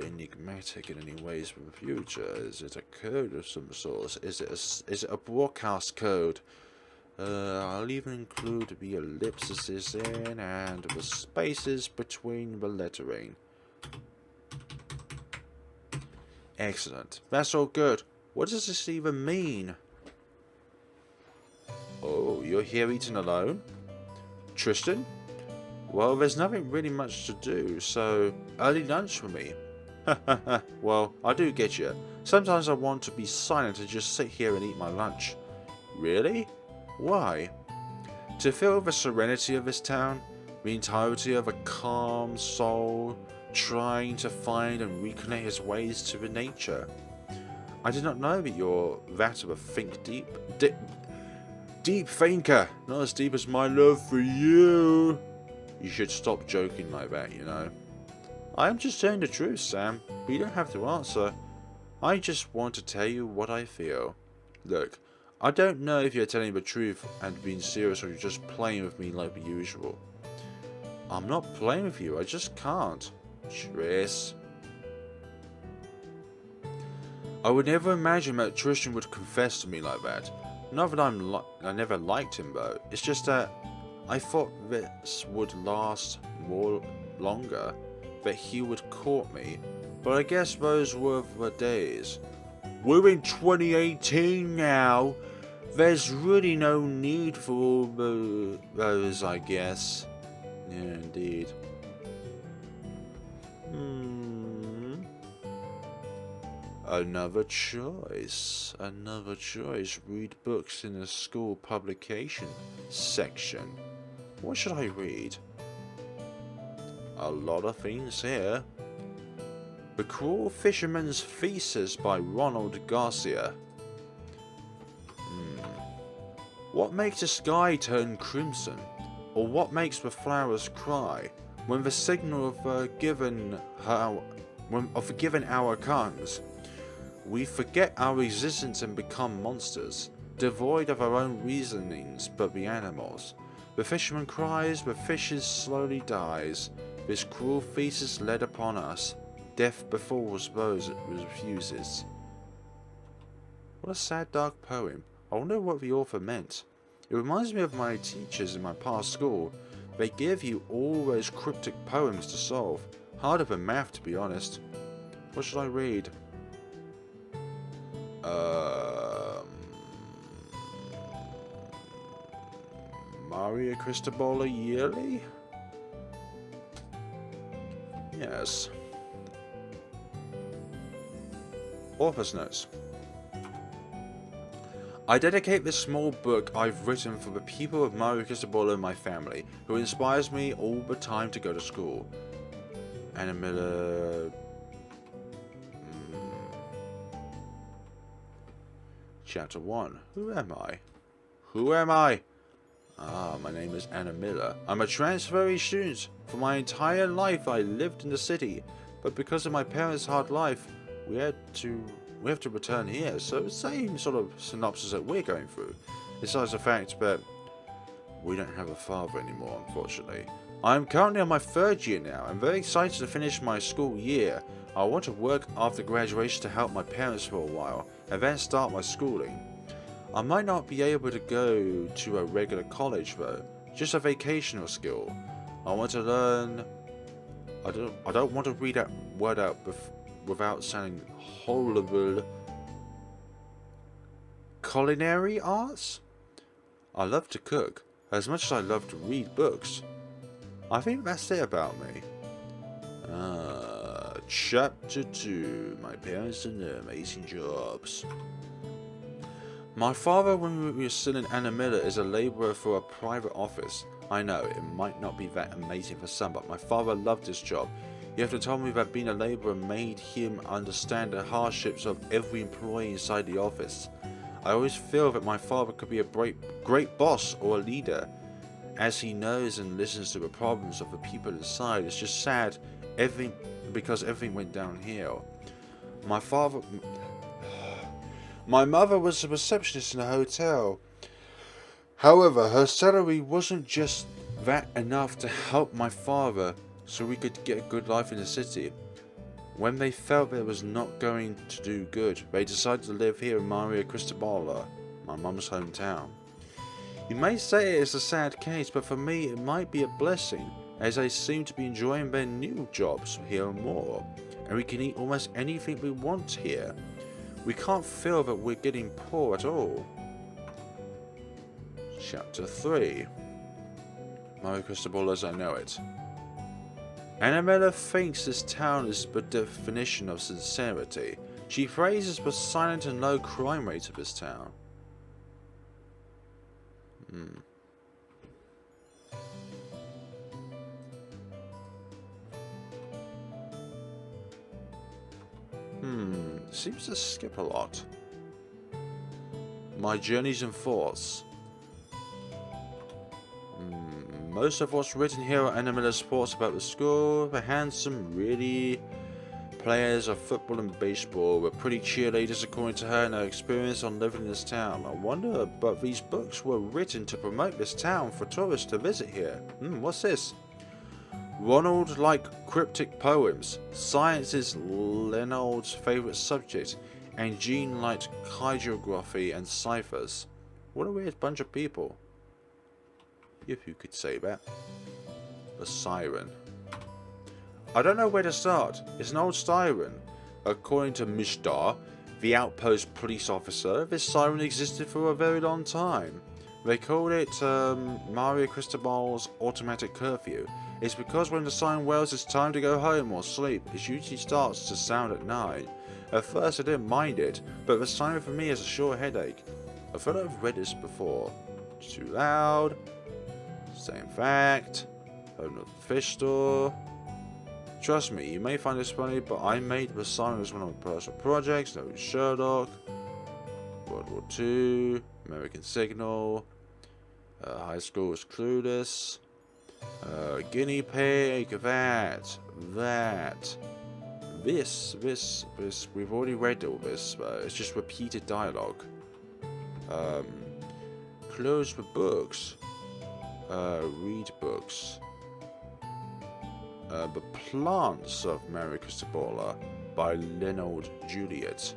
enigmatic in any ways for the future. Is it a code of some sort? Is it a broadcast code? I'll even include the ellipses in and the spaces between the lettering. Excellent. That's all good. What does this even mean? Oh, you're here eating alone? Tristan? Well, there's nothing really much to do, so early lunch for me. Well, I do get you. Sometimes I want to be silent and just sit here and eat my lunch. Really? Why? To feel the serenity of this town, the entirety of a calm soul, trying to find and reconnect his ways to the nature. I did not know that you're that of a deep thinker, not as deep as my love for you. You should stop joking like that, you know. I am just telling the truth, Sam, but you don't have to answer. I just want to tell you what I feel. Look, I don't know if you're telling the truth and being serious or you're just playing with me like the usual. I'm not playing with you, I just can't. Tris. I would never imagine that Tristan would confess to me like that. Not that I never liked him though. It's just that I thought this would last longer, that he would court me. But I guess those were the days. We're in 2018 now. There's really no need for all those, I guess. Yeah, indeed. Another choice. Another choice. Read books in the school publication section. What should I read? A lot of things here. The Cruel Fisherman's Thesis by Ronald Garcia. What makes the sky turn crimson? Or what makes the flowers cry? When the signal of a given hour comes, we forget our existence and become monsters, devoid of our own reasonings but the animals. The fisherman cries, the fishes slowly dies. This cruel thesis laid upon us. Death befalls those it refuses. What a sad, dark poem. I wonder what the author meant. It reminds me of my teachers in my past school. They give you all those cryptic poems to solve. Harder than math, to be honest. What should I read? Maria Cristobola Yearly? Yes. Author's notes. I dedicate this small book I've written for the people of Maria Cristobola and my family, who inspires me all the time to go to school. Anna Miller. Chapter 1. Who am I? Who am I? Ah, my name is Anna Miller. I'm a transferee student. For my entire life I lived in the city, but because of my parents' hard life, we have to return here, so the same sort of synopsis that we're going through. Besides the fact that we don't have a father anymore, unfortunately. I'm currently on my 3rd year now. I'm very excited to finish my school year. I want to work after graduation to help my parents for a while, and then start my schooling. I might not be able to go to a regular college though, just a vacational skill. I want to learn. I don't want to read that word out without sounding horrible. Culinary arts? I love to cook, as much as I love to read books. I think that's it about me. Chapter 2. My parents and their amazing jobs. My father, when we were still in Anna Miller, is a labourer for a private office. I know, it might not be that amazing for some, but my father loved his job. You have to tell me that being a labourer made him understand the hardships of every employee inside the office. I always feel that my father could be a great boss or a leader, as he knows and listens to the problems of the people inside. It's just sad because everything went downhill. My mother was a receptionist in a hotel. However, her salary wasn't just that enough to help my father so we could get a good life in the city. When they felt that it was not going to do good, they decided to live here in Maria Cristobola, my mum's hometown. You may say it is a sad case, but for me it might be a blessing, as they seem to be enjoying their new jobs here more, and we can eat almost anything we want here. We can't feel that we're getting poor at all. Chapter 3. Mario Cristobal as I know it. Annabella thinks this town is the definition of sincerity. She praises the silent and low crime rate of this town. Seems to skip a lot. My journeys and thoughts. Most of what's written here are Annamella's thoughts about the school. The handsome, really players of football and baseball were pretty cheerleaders according to her and her experience on living in this town. I wonder, but these books were written to promote this town for tourists to visit here. What's this? Ronald liked cryptic poems. Science is Leonard's favourite subject, and Jean liked hydrography and ciphers. What a weird bunch of people. If you could say that. The siren. I don't know where to start. It's an old siren. According to Mr. the outpost police officer, this siren existed for a very long time. They called it Mario Cristobal's automatic curfew. It's because when the siren wails it's time to go home or sleep, it usually starts to sound at night. At first I didn't mind it, but the siren for me is a sure headache. I thought I've read this before. It's too loud. Same fact. Home of the fish store. Trust me, you may find this funny, but I made the siren as one of my personal projects. No Sherlock. World War II. American Signal. High School was Clueless. Guinea pig, that, this, we've already read all this, it's just repeated dialogue. Close the books, read books. The Plants of Mario Cristobal by Leonard Juliet.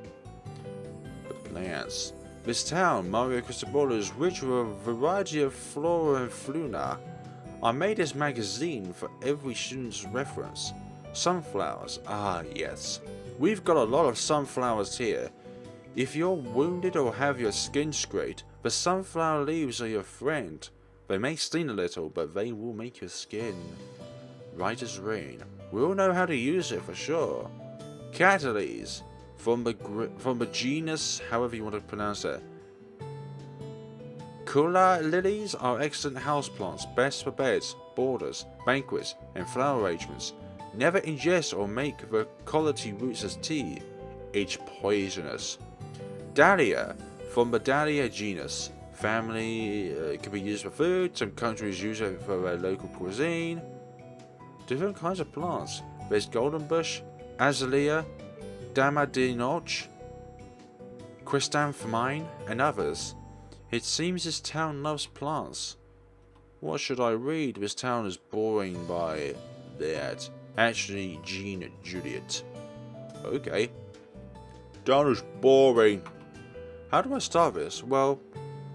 The plants. This town, Mario Cristobal, is rich with a variety of flora and fauna. I made this magazine for every student's reference. Sunflowers, yes. We've got a lot of sunflowers here. If you're wounded or have your skin scraped, the sunflower leaves are your friend. They may sting a little, but they will make your skin right as rain. We all know how to use it for sure. Catalies, from the genus, however you want to pronounce it. Cooler lilies are excellent houseplants, best for beds, borders, banquets, and flower arrangements. Never ingest or make the quality roots as tea. It's poisonous. Dahlia, from the Dahlia genus. Family, it can be used for food. Some countries use it for their local cuisine. Different kinds of plants. There's golden bush, azalea, damadinoch, chrysanthemum, and others. It seems this town loves plants. What should I read? This town is boring by that. Actually, Jean and Juliet. Okay. Town is boring. How do I start this? Well,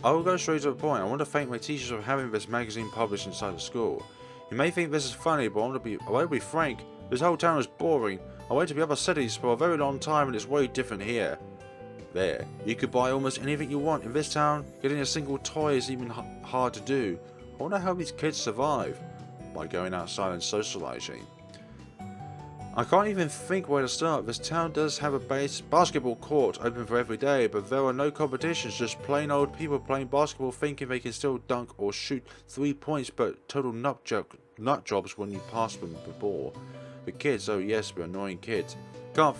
I will go straight to the point. I want to thank my teachers for having this magazine published inside the school. You may think this is funny, but I want to be frank. This whole town is boring. I went to the other cities for a very long time and it's way different here. There, you could buy almost anything you want. In this town, getting a single toy is even hard to do. I wonder how these kids survive. By going outside and socializing. I can't even think where to start. This town does have a basketball court open for every day, but there are no competitions, just plain old people playing basketball thinking they can still dunk or shoot 3 points, but total nut jobs when you pass them the ball. The kids, oh yes, the annoying kids. Can't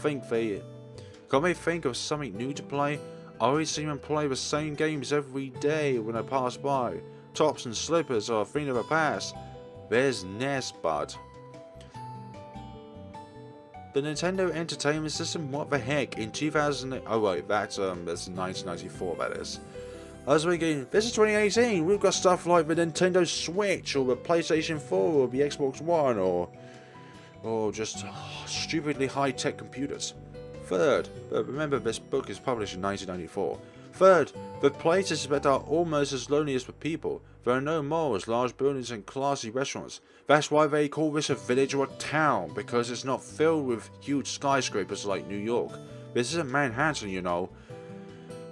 they think of something new to play? I always see them play the same games every day when I pass by. Tops and slippers are a thing of the past. There's NES, bud. The Nintendo Entertainment System? What the heck? In 2008... Oh wait, that's 1994, that is. I was thinking, this is 2018, we've got stuff like the Nintendo Switch, or the PlayStation 4, or the Xbox One, or just stupidly high-tech computers. Third, but remember this book is published in 1994. Third, the places that are almost as lonely as the people. There are no malls, large buildings and classy restaurants. That's why they call this a village or a town, because it's not filled with huge skyscrapers like New York. This isn't Manhattan, you know.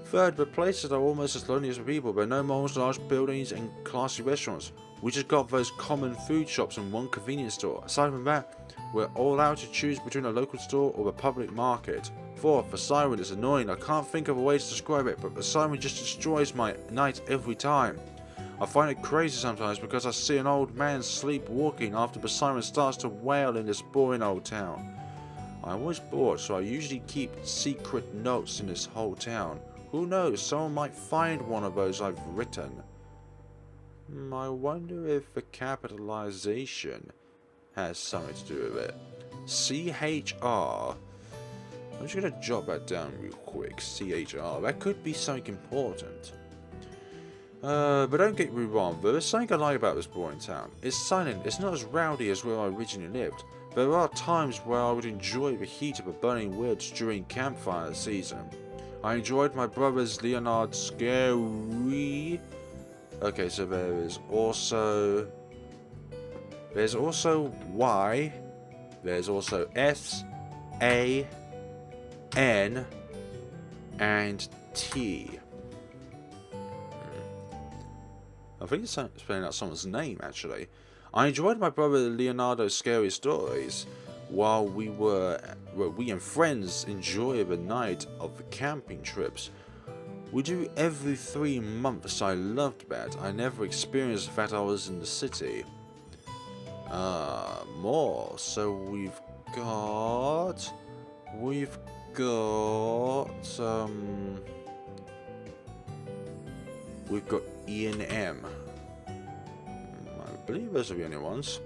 Third, the places are almost as lonely as the people. There are no malls, large buildings and classy restaurants. We just got those common food shops and one convenience store. Aside from that, we're all allowed to choose between a local store or the public market. 4. The siren is annoying. I can't think of a way to describe it, but the siren just destroys my night every time. I find it crazy sometimes because I see an old man sleepwalking after the siren starts to wail in this boring old town. I'm always bored, so I usually keep secret notes in this whole town. Who knows, someone might find one of those I've written. I wonder if the capitalization has something to do with it. CHR. I'm just going to jot that down real quick. CHR. That could be something important. But don't get me wrong, there is something I like about this boring town. It's silent, it's not as rowdy as where I originally lived. There are times where I would enjoy the heat of the burning woods during campfire season. I enjoyed my brother's Leonard Scary. Okay, so there's also Y, there's also S, A, N, and T. I think it's spelling out someone's name, actually. I enjoyed my brother Leonardo's scary stories while we and friends enjoy the night of the camping trips. We do every 3 months. I loved that. I never experienced that I was in the city. More. So we've got E and M. I believe those are the only ones.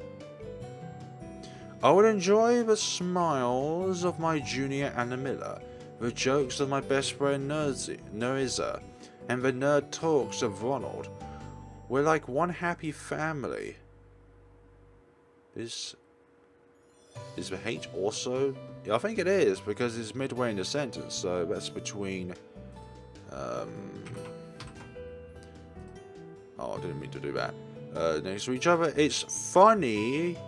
I would enjoy the smiles of my junior Anna Miller, the jokes of my best friend Neriza, and the nerd talks of Ronald. We're like one happy family. Is the H also? Yeah, I think it is, because it's midway in the sentence, so that's between... Oh, I didn't mean to do that. Next to each other. It's funny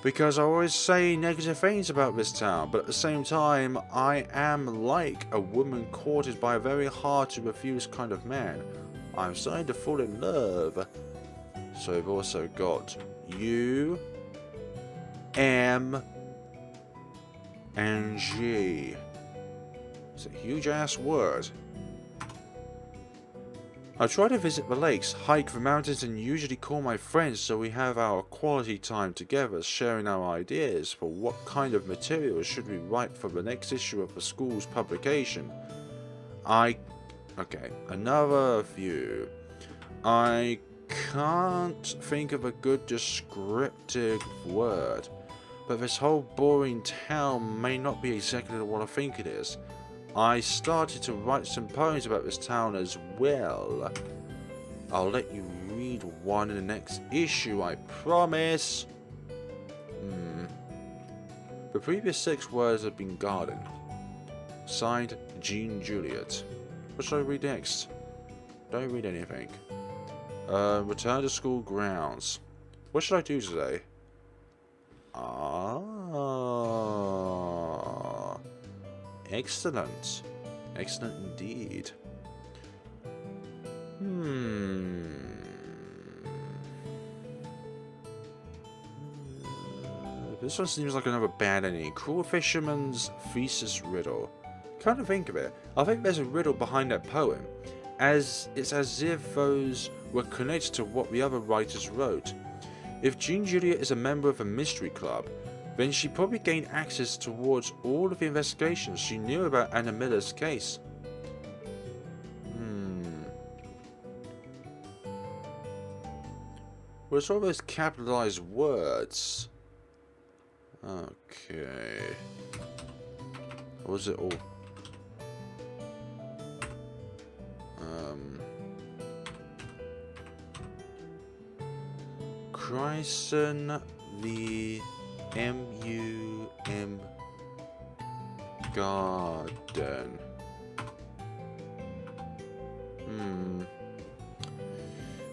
because I always say negative things about this town, but at the same time, I am like a woman courted by a very hard to refuse kind of man. I'm starting to fall in love. So we've also got U, M, and G. It's a huge ass word. I try to visit the lakes, hike the mountains, and usually call my friends so we have our quality time together, sharing our ideas for what kind of materials should we write for the next issue of the school's publication. Okay, another view. I can't think of a good descriptive word, but this whole boring town may not be exactly what I think it is. I started to write some poems about this town as well. I'll let you read one in the next issue, I promise. The previous 6 words have been garden. Signed, Jean Juliet. What should I read next? Don't read anything. Return to school grounds. What should I do today? Excellent. Excellent indeed. This one seems like another bad ending. Cruel Fisherman's Thesis Riddle. Come to think of it, I think there's a riddle behind that poem, as it's as if those were connected to what the other writers wrote. If Jean Juliet is a member of a mystery club, then she probably gained access towards all of the investigations she knew about Anna Miller's case. Well, it's all those capitalized words. Okay. What was it all? Chryson the M-U-M Garden.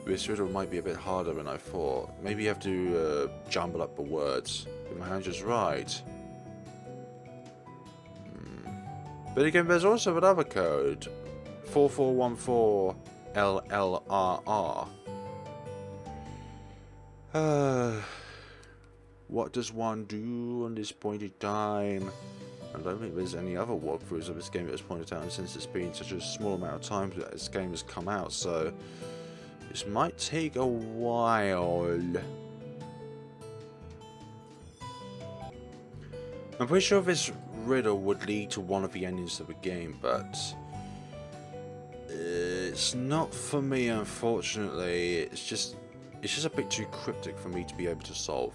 This riddle might be a bit harder than I thought. Maybe you have to jumble up the words. If my hand is right. But again, there's also another code. 4414 LLRR. What does one do on this point in time? I don't think there's any other walkthroughs of this game at this point in time since it's been such a small amount of time that this game has come out, so this might take a while. I'm pretty sure this riddle would lead to one of the endings of the game, but it's not for me, unfortunately. It's just a bit too cryptic for me to be able to solve.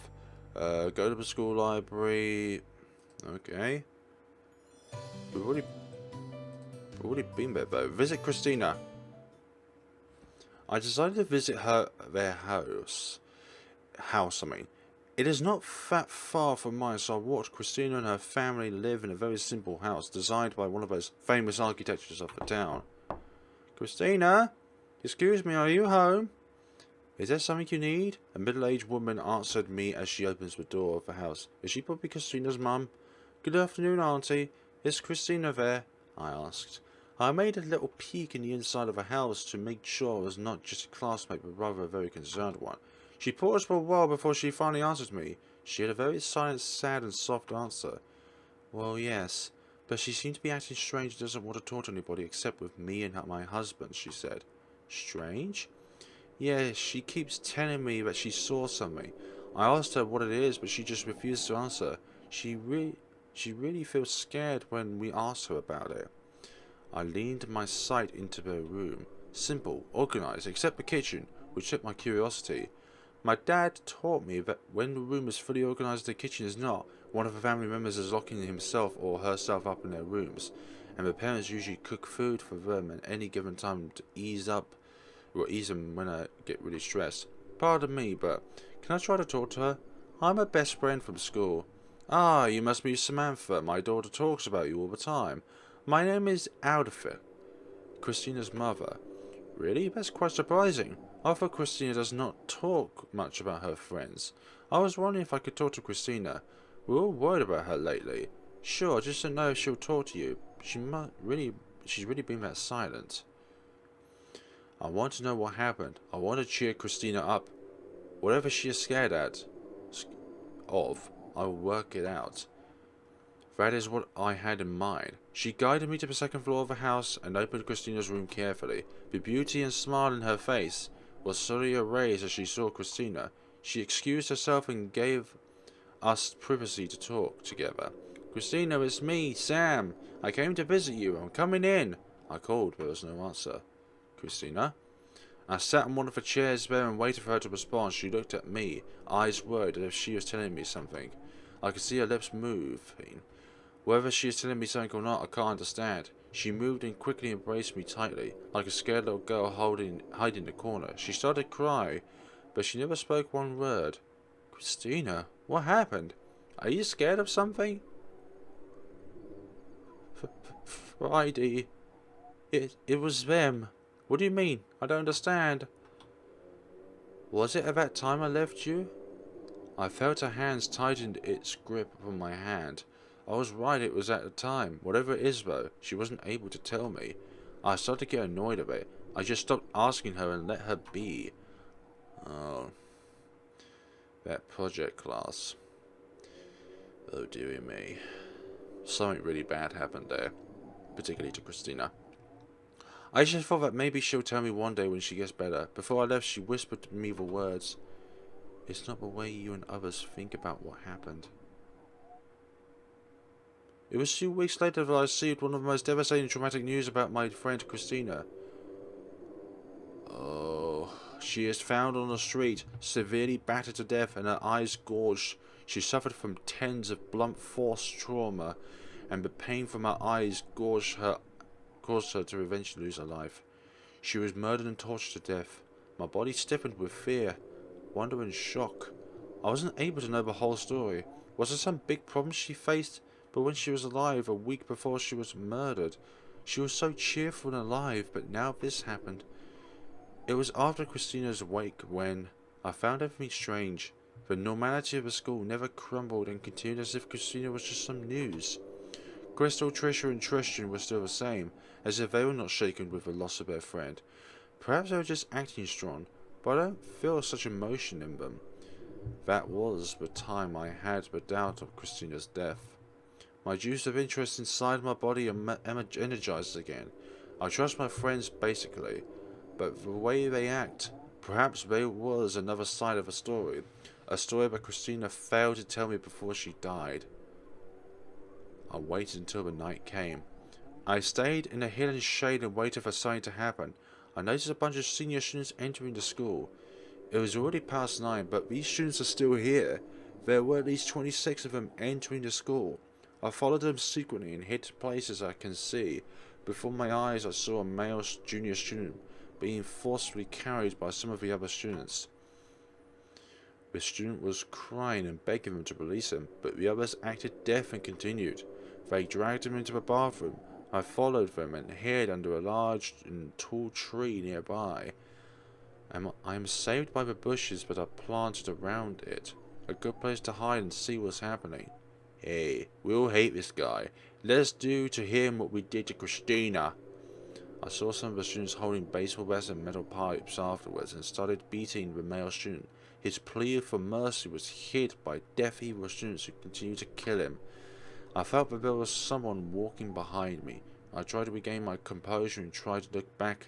Go to the school library. Okay. We've already been there though. Visit Christina. I decided to visit their house. It is not that far from mine, so I watched Christina and her family live in a very simple house designed by one of those famous architects of the town. Christina? Excuse me, are you home? Is there something you need? A middle-aged woman answered me as she opens the door of the house. Is she probably Christina's mum? Good afternoon, Auntie. Is Christina there? I asked. I made a little peek in the inside of the house to make sure I was not just a classmate but rather a very concerned one. She paused for a while before she finally answered me. She had a very silent, sad and soft answer. Well, yes, but she seemed to be acting strange and doesn't want to talk to anybody except with me and my husband, she said. Strange? Yeah, she keeps telling me that she saw something. I asked her what it is, but she just refused to answer. She really feels scared when we asked her about it. I leaned my sight into the room. Simple, organized, except the kitchen, which took my curiosity. My dad taught me that when the room is fully organized, the kitchen is not. One of the family members is locking himself or herself up in their rooms, and the parents usually cook food for them at any given time to ease them when I get really stressed. Pardon me, but can I try to talk to her? I'm her best friend from school. Ah, you must be Samantha. My daughter talks about you all the time. My name is Aldafa, Christina's mother. Really? That's quite surprising. I thought Christina does not talk much about her friends. I was wondering if I could talk to Christina. We're all worried about her lately. Sure, I just don't know if she'll talk to you. She's really been that silent. I want to know what happened. I want to cheer Christina up. Whatever she is scared of, I will work it out. That is what I had in mind. She guided me to the second floor of the house and opened Christina's room carefully. The beauty and smile in her face was slowly erased as she saw Christina. She excused herself and gave us privacy to talk together. Christina, it's me, Sam. I came to visit you. I'm coming in. I called, but there was no answer. Christina? I sat on one of the chairs there and waited for her to respond. She looked at me, eyes worried, as if she was telling me something. I could see her lips moving. Whether she is telling me something or not, I can't understand. She moved and quickly embraced me tightly, like a scared little girl hiding in the corner. She started to cry, but she never spoke one word. Christina, what happened? Are you scared of something? Friday. It was them. What do you mean? I don't understand. Was it at that time I left you? I felt her hands tighten its grip upon my hand. I was right, it was at the time. Whatever it is though, she wasn't able to tell me. I started to get annoyed of it. I just stopped asking her and let her be. Oh. That project class. Oh dearie me. Something really bad happened there. Particularly to Christina. I just thought that maybe she'll tell me one day when she gets better. Before I left, she whispered to me the words, "It's not the way you and others think about what happened." It was 2 weeks later that I received one of the most devastating traumatic news about my friend Christina. Oh, she is found on the street, severely battered to death and her eyes gorged. She suffered from tens of blunt force trauma, and the pain from her eyes caused her to eventually lose her life. She was murdered and tortured to death. My body stiffened with fear, wonder and shock. I wasn't able to know the whole story. Was there some big problem she faced? But when she was alive, a week before she was murdered, she was so cheerful and alive, but now this happened. It was after Christina's wake when I found everything strange. The normality of the school never crumbled and continued as if Christina was just some news. Crystal, Trisha and Tristan were still the same, as if they were not shaken with the loss of their friend. Perhaps they were just acting strong, but I don't feel such emotion in them. That was the time I had the doubt of Christina's death. My juice of interest inside my body energized again. I trust my friends basically, but the way they act, perhaps there was another side of the story. A story that Christina failed to tell me before she died. I waited until the night came. I stayed in a hidden shade and waited for something to happen. I noticed a bunch of senior students entering the school. It was already past 9, but these students are still here. There were at least 26 of them entering the school. I followed them secretly and hid places I can see. Before my eyes I saw a male junior student being forcefully carried by some of the other students. The student was crying and begging them to release him, but the others acted deaf and continued. They dragged him into the bathroom. I followed them and hid under a large and tall tree nearby. I am saved by the bushes that are planted around it. A good place to hide and see what's happening. Hey, we all hate this guy. Let's do to him what we did to Christina. I saw some of the students holding baseball bats and metal pipes afterwards and started beating the male student. His plea for mercy was hid by deaf evil students who continued to kill him. I felt that there was someone walking behind me. I tried to regain my composure and tried to look back,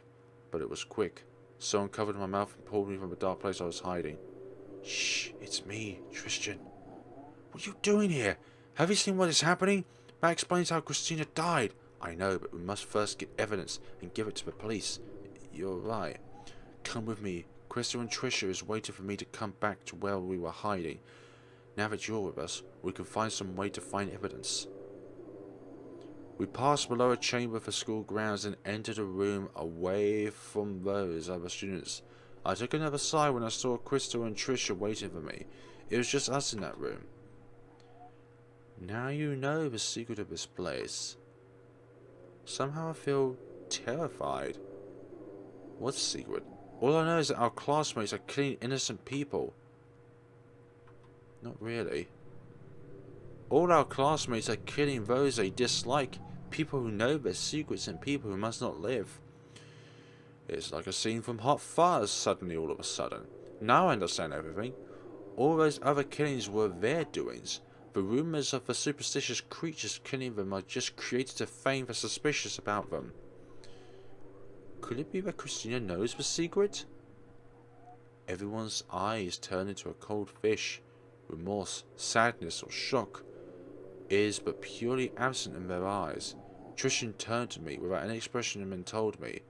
but it was quick. Someone covered my mouth and pulled me from the dark place I was hiding. Shh, it's me, Tristan. What are you doing here? Have you seen what is happening? That explains how Christina died. I know, but we must first get evidence and give it to the police. You're right. Come with me. Krista and Trisha is waiting for me to come back to where we were hiding. Now that you're with us, we can find some way to find evidence. We passed below a chamber of the school grounds and entered a room away from those other students. I took another side when I saw Krista and Trisha waiting for me. It was just us in that room. Now you know the secret of this place. Somehow I feel terrified. What's the secret? All I know is that our classmates are killing innocent people. Not really. All our classmates are killing those they dislike, people who know their secrets and people who must not live. It's like a scene from Hot Fuzz suddenly all of a sudden. Now I understand everything. All those other killings were their doings. The rumours of the superstitious creatures killing them are just created to feign the suspicious about them. Could it be that Christina knows the secret? Everyone's eyes turn into a cold fish. Remorse, sadness, or shock is but purely absent in their eyes. Tristan turned to me without any expression and told me,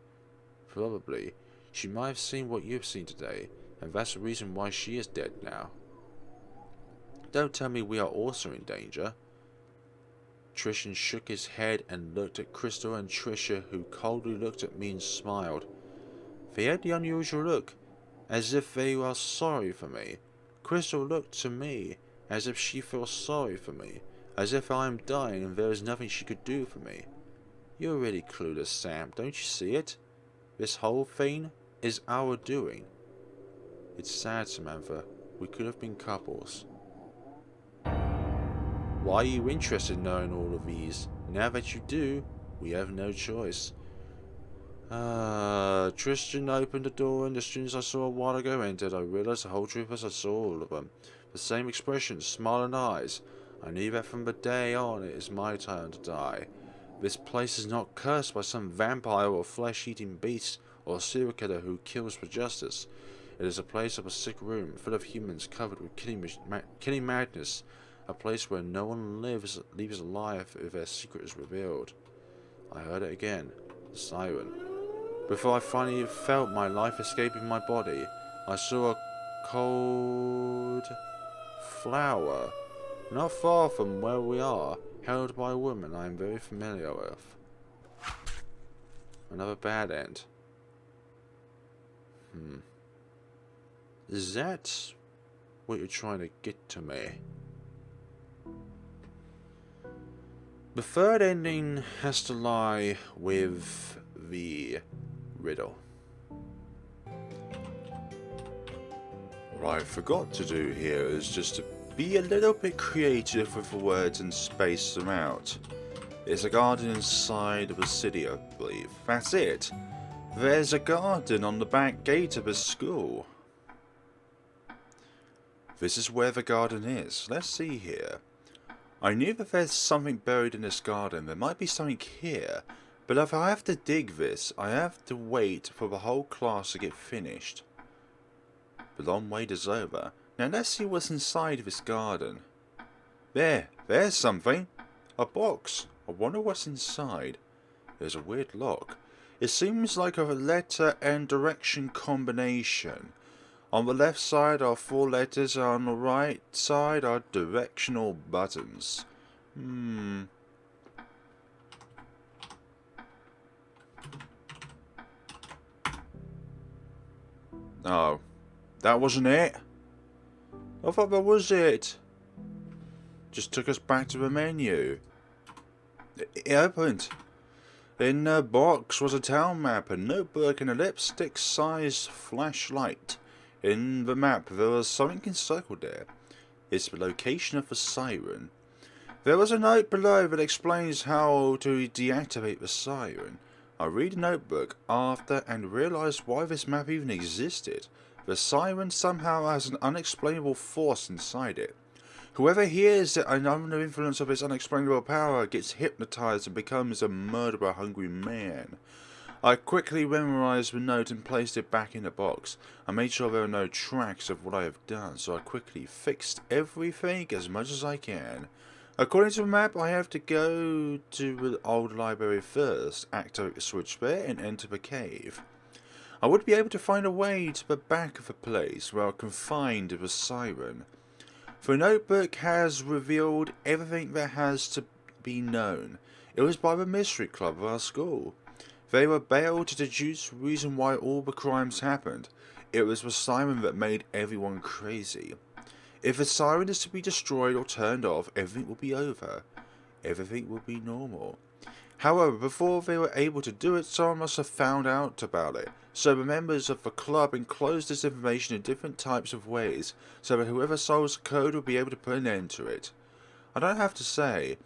probably, she might have seen what you've seen today, and that's the reason why she is dead now. Don't tell me we are also in danger. Tristan shook his head and looked at Crystal and Trisha, who coldly looked at me and smiled. They had the unusual look, as if they were sorry for me. Crystal looked to me as if she felt sorry for me, as if I am dying and there is nothing she could do for me. You're really clueless, Sam, don't you see it? This whole thing is our doing. It's sad, Samantha. We could have been couples. Why are you interested in knowing all of these? Now that you do, we have no choice. Tristan opened the door and the students I saw a while ago entered. I realized the whole truth as I saw all of them. The same expression, smile and eyes. I knew that from the day on it is my turn to die. This place is not cursed by some vampire or flesh-eating beast or serial killer who kills for justice. It is a place of a sick room, full of humans covered with killing madness. A place where no one leaves alive if their secret is revealed. I heard it again. The siren. Before I finally felt my life escaping my body, I saw a cold flower, not far from where we are, held by a woman I am very familiar with. Another bad end. Is that what you're trying to get to me? The third ending has to lie with the riddle. What I forgot to do here is just to be a little bit creative with the words and space them out. There's a garden inside of a city, I believe. That's it. There's a garden on the back gate of a school. This is where the garden is. Let's see here. I knew that there's something buried in this garden. There might be something here. But if I have to dig this, I have to wait for the whole class to get finished. The long wait is over. Now let's see what's inside this garden. There's something. A box. I wonder what's inside. There's a weird lock. It seems like a letter and direction combination. On the left side are 4 letters, and on the right side are directional buttons. Oh, that wasn't it? I thought that was it. Just took us back to the menu. It opened. In the box was a town map, a notebook, and a lipstick-sized flashlight. In the map, there was something encircled there. It's the location of the siren. There was a note below that explains how to deactivate the siren. I read the notebook after and realized why this map even existed. The siren somehow has an unexplainable force inside it. Whoever hears it under the influence of its unexplainable power gets hypnotized and becomes a murderer-hungry man. I quickly memorized the note and placed it back in the box. I made sure there were no tracks of what I have done, so I quickly fixed everything as much as I can. According to the map, I have to go to the old library first, activate the switch there, and enter the cave. I would be able to find a way to the back of the place where I can find the siren. The notebook has revealed everything that has to be known. It was by the mystery club of our school. They were able to deduce the reason why all the crimes happened. It was the siren that made everyone crazy. If the siren is to be destroyed or turned off, everything will be over. Everything will be normal. However, before they were able to do it, someone must have found out about it. So the members of the club enclosed this information in different types of ways, so that whoever solves the code will be able to put an end to it. I don't have to say,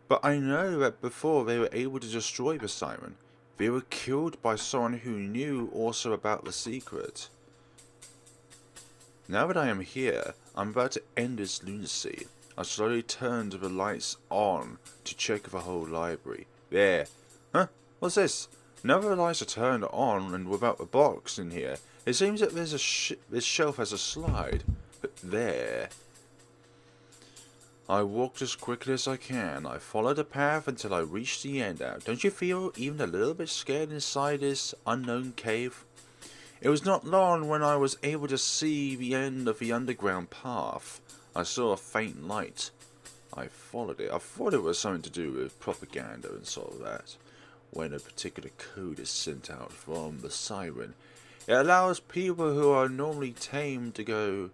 but I know that before they were able to destroy the siren, they were killed by someone who knew also about the secret. Now that I am here, I'm about to end this lunacy. I slowly turned the lights on to check the whole library. There. Huh? What's this? Now that the lights are turned on and without the box in here, it seems that there's this shelf has a slide. But there. I walked as quickly as I can. I followed the path until I reached the end out. Don't you feel even a little bit scared inside this unknown cave? It was not long when I was able to see the end of the underground path. I saw a faint light. I followed it. I thought it was something to do with propaganda and sort of that. When a particular code is sent out from the siren, it allows people who are normally tame to go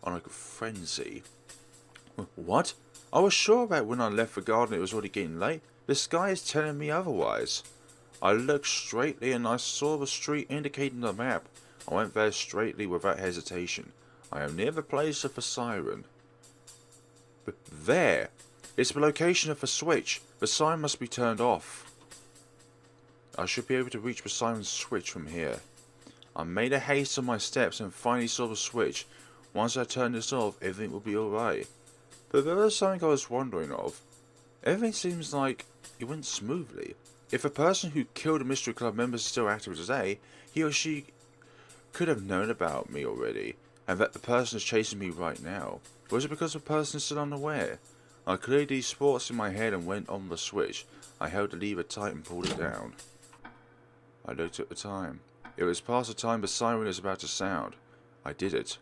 on a frenzy. What? I was sure that when I left the garden it was already getting late. The sky is telling me otherwise. I looked straightly and I saw the street indicated on the map. I went there straightly without hesitation. I am near the place of the siren. But there! It's the location of the switch. The siren must be turned off. I should be able to reach the siren switch from here. I made a haste on my steps and finally saw the switch. Once I turned this off, everything will be alright. But there was something I was wondering of. Everything seems like it went smoothly. If the person who killed the mystery club members is still active today, he or she could have known about me already, and that the person is chasing me right now. Or is it because the person is still unaware? I cleared these thoughts in my head and went on the switch. I held the lever tight and pulled it down. I looked at the time. It was past the time the siren is about to sound. I did it.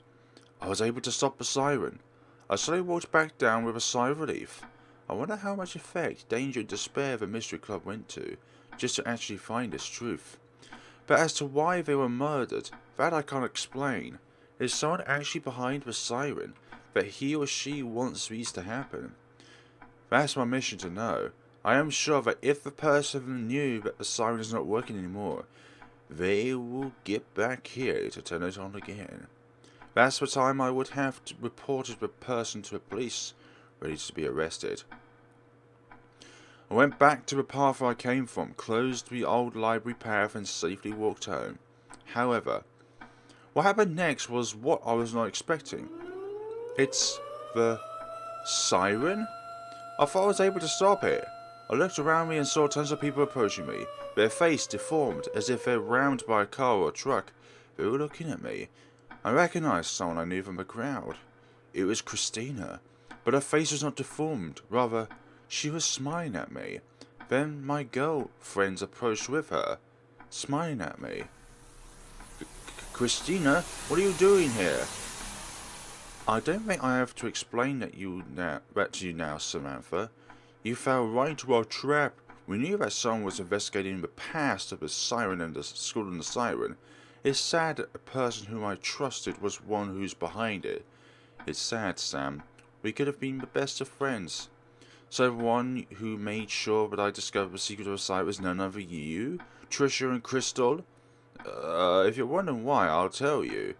I was able to stop the siren. I slowly walked back down with a sigh of relief. I wonder how much effect, danger and despair the mystery club went to, just to actually find this truth. But as to why they were murdered, that I can't explain. Is someone actually behind the siren, that he or she wants these to happen? That's my mission to know. I am sure that if the person knew that the siren is not working anymore, they will get back here to turn it on again. That's the time I would have reported the person to the police, ready to be arrested. I went back to the path I came from, closed the old library path and safely walked home. However, what happened next was what I was not expecting. It's the siren? I thought I was able to stop it. I looked around me and saw tons of people approaching me, their face deformed as if they're rammed by a car or a truck. They were looking at me. I recognized someone I knew from the crowd. It was Christina, but her face was not deformed, rather, she was smiling at me. Then my girl friends approached with her, smiling at me. Christina, what are you doing here? I don't think I have to explain that to you now, Samantha. You fell right into our trap. We knew that someone was investigating the past of the siren and the school and the siren. It's sad that the person whom I trusted was one who's behind it. It's sad, Sam. We could have been the best of friends. So the one who made sure that I discovered the secret of the site was none other than you, Trisha and Crystal? If you're wondering why, I'll tell you.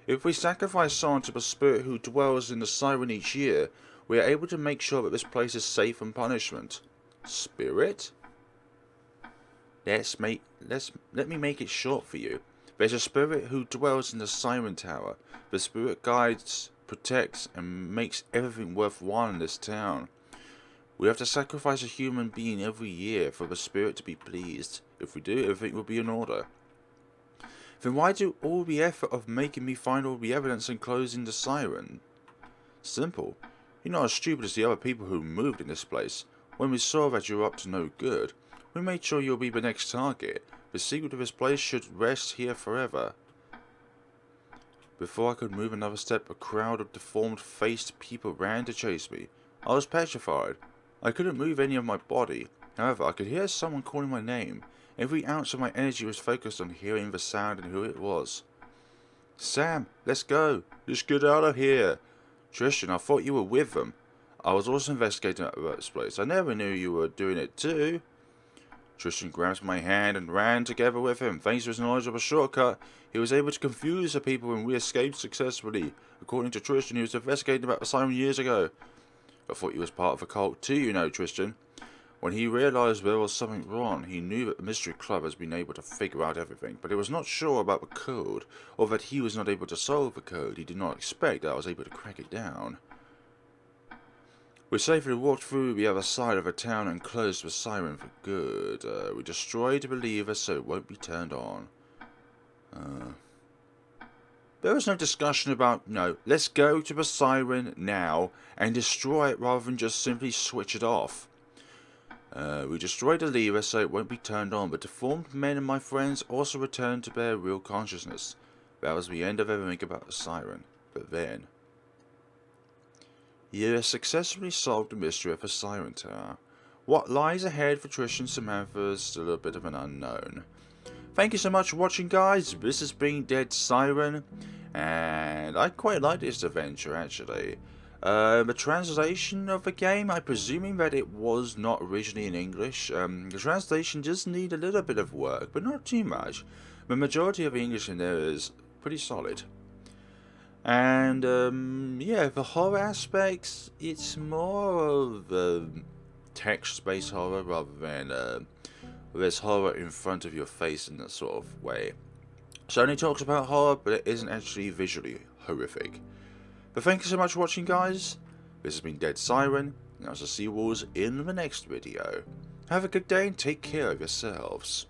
If we sacrifice someone to the spirit who dwells in the siren each year, we are able to make sure that this place is safe from punishment. Spirit? Let me make it short for you. There's a spirit who dwells in the siren tower. The spirit guides, protects, and makes everything worthwhile in this town. We have to sacrifice a human being every year for the spirit to be pleased. If we do, everything will be in order. Then why do all the effort of making me find all the evidence and closing the siren? Simple. You're not as stupid as the other people who moved in this place. When we saw that you were up to no good, we made sure you'll be the next target. The secret of this place should rest here forever. Before I could move another step, a crowd of deformed-faced people ran to chase me. I was petrified. I couldn't move any of my body. However, I could hear someone calling my name. Every ounce of my energy was focused on hearing the sound and who it was. Sam, let's go. Just get out of here. Tristan, I thought you were with them. I was also investigating at this place. I never knew you were doing it too. Tristan grabbed my hand and ran together with him. Thanks to his knowledge of a shortcut, he was able to confuse the people and we escaped successfully. According to Tristan, he was investigating about the siren years ago. I thought he was part of a cult too, you know, Tristan. When he realized there was something wrong, he knew that the Mystery Club has been able to figure out everything, but he was not sure about the code, or that he was not able to solve the code. He did not expect that I was able to crack it down. We safely walked through the other side of the town and closed the siren for good. We destroyed the lever so it won't be turned on. There was no discussion about, no, let's go to the siren now and destroy it rather than just simply switch it off. We destroyed the lever so it won't be turned on, but deformed men and my friends also returned to their real consciousness. That was the end of everything about the siren. But then, you have successfully solved the mystery of the siren tower. What lies ahead for Trish and Samantha is still a bit of an unknown. Thank you so much for watching, guys. This has been Dead Siren, and I quite like this adventure actually. The translation of the game, I'm presuming that it was not originally in English. The translation does need a little bit of work, but not too much. The majority of the English in there is pretty solid. And yeah, the horror aspects, it's more of text-based horror rather than there's horror in front of your face in that sort of way. So it only talks about horror, but it isn't actually visually horrific. But thank you so much for watching, guys. This has been Dead Siren, and I shall see you all in the next video. Have a good day and take care of yourselves.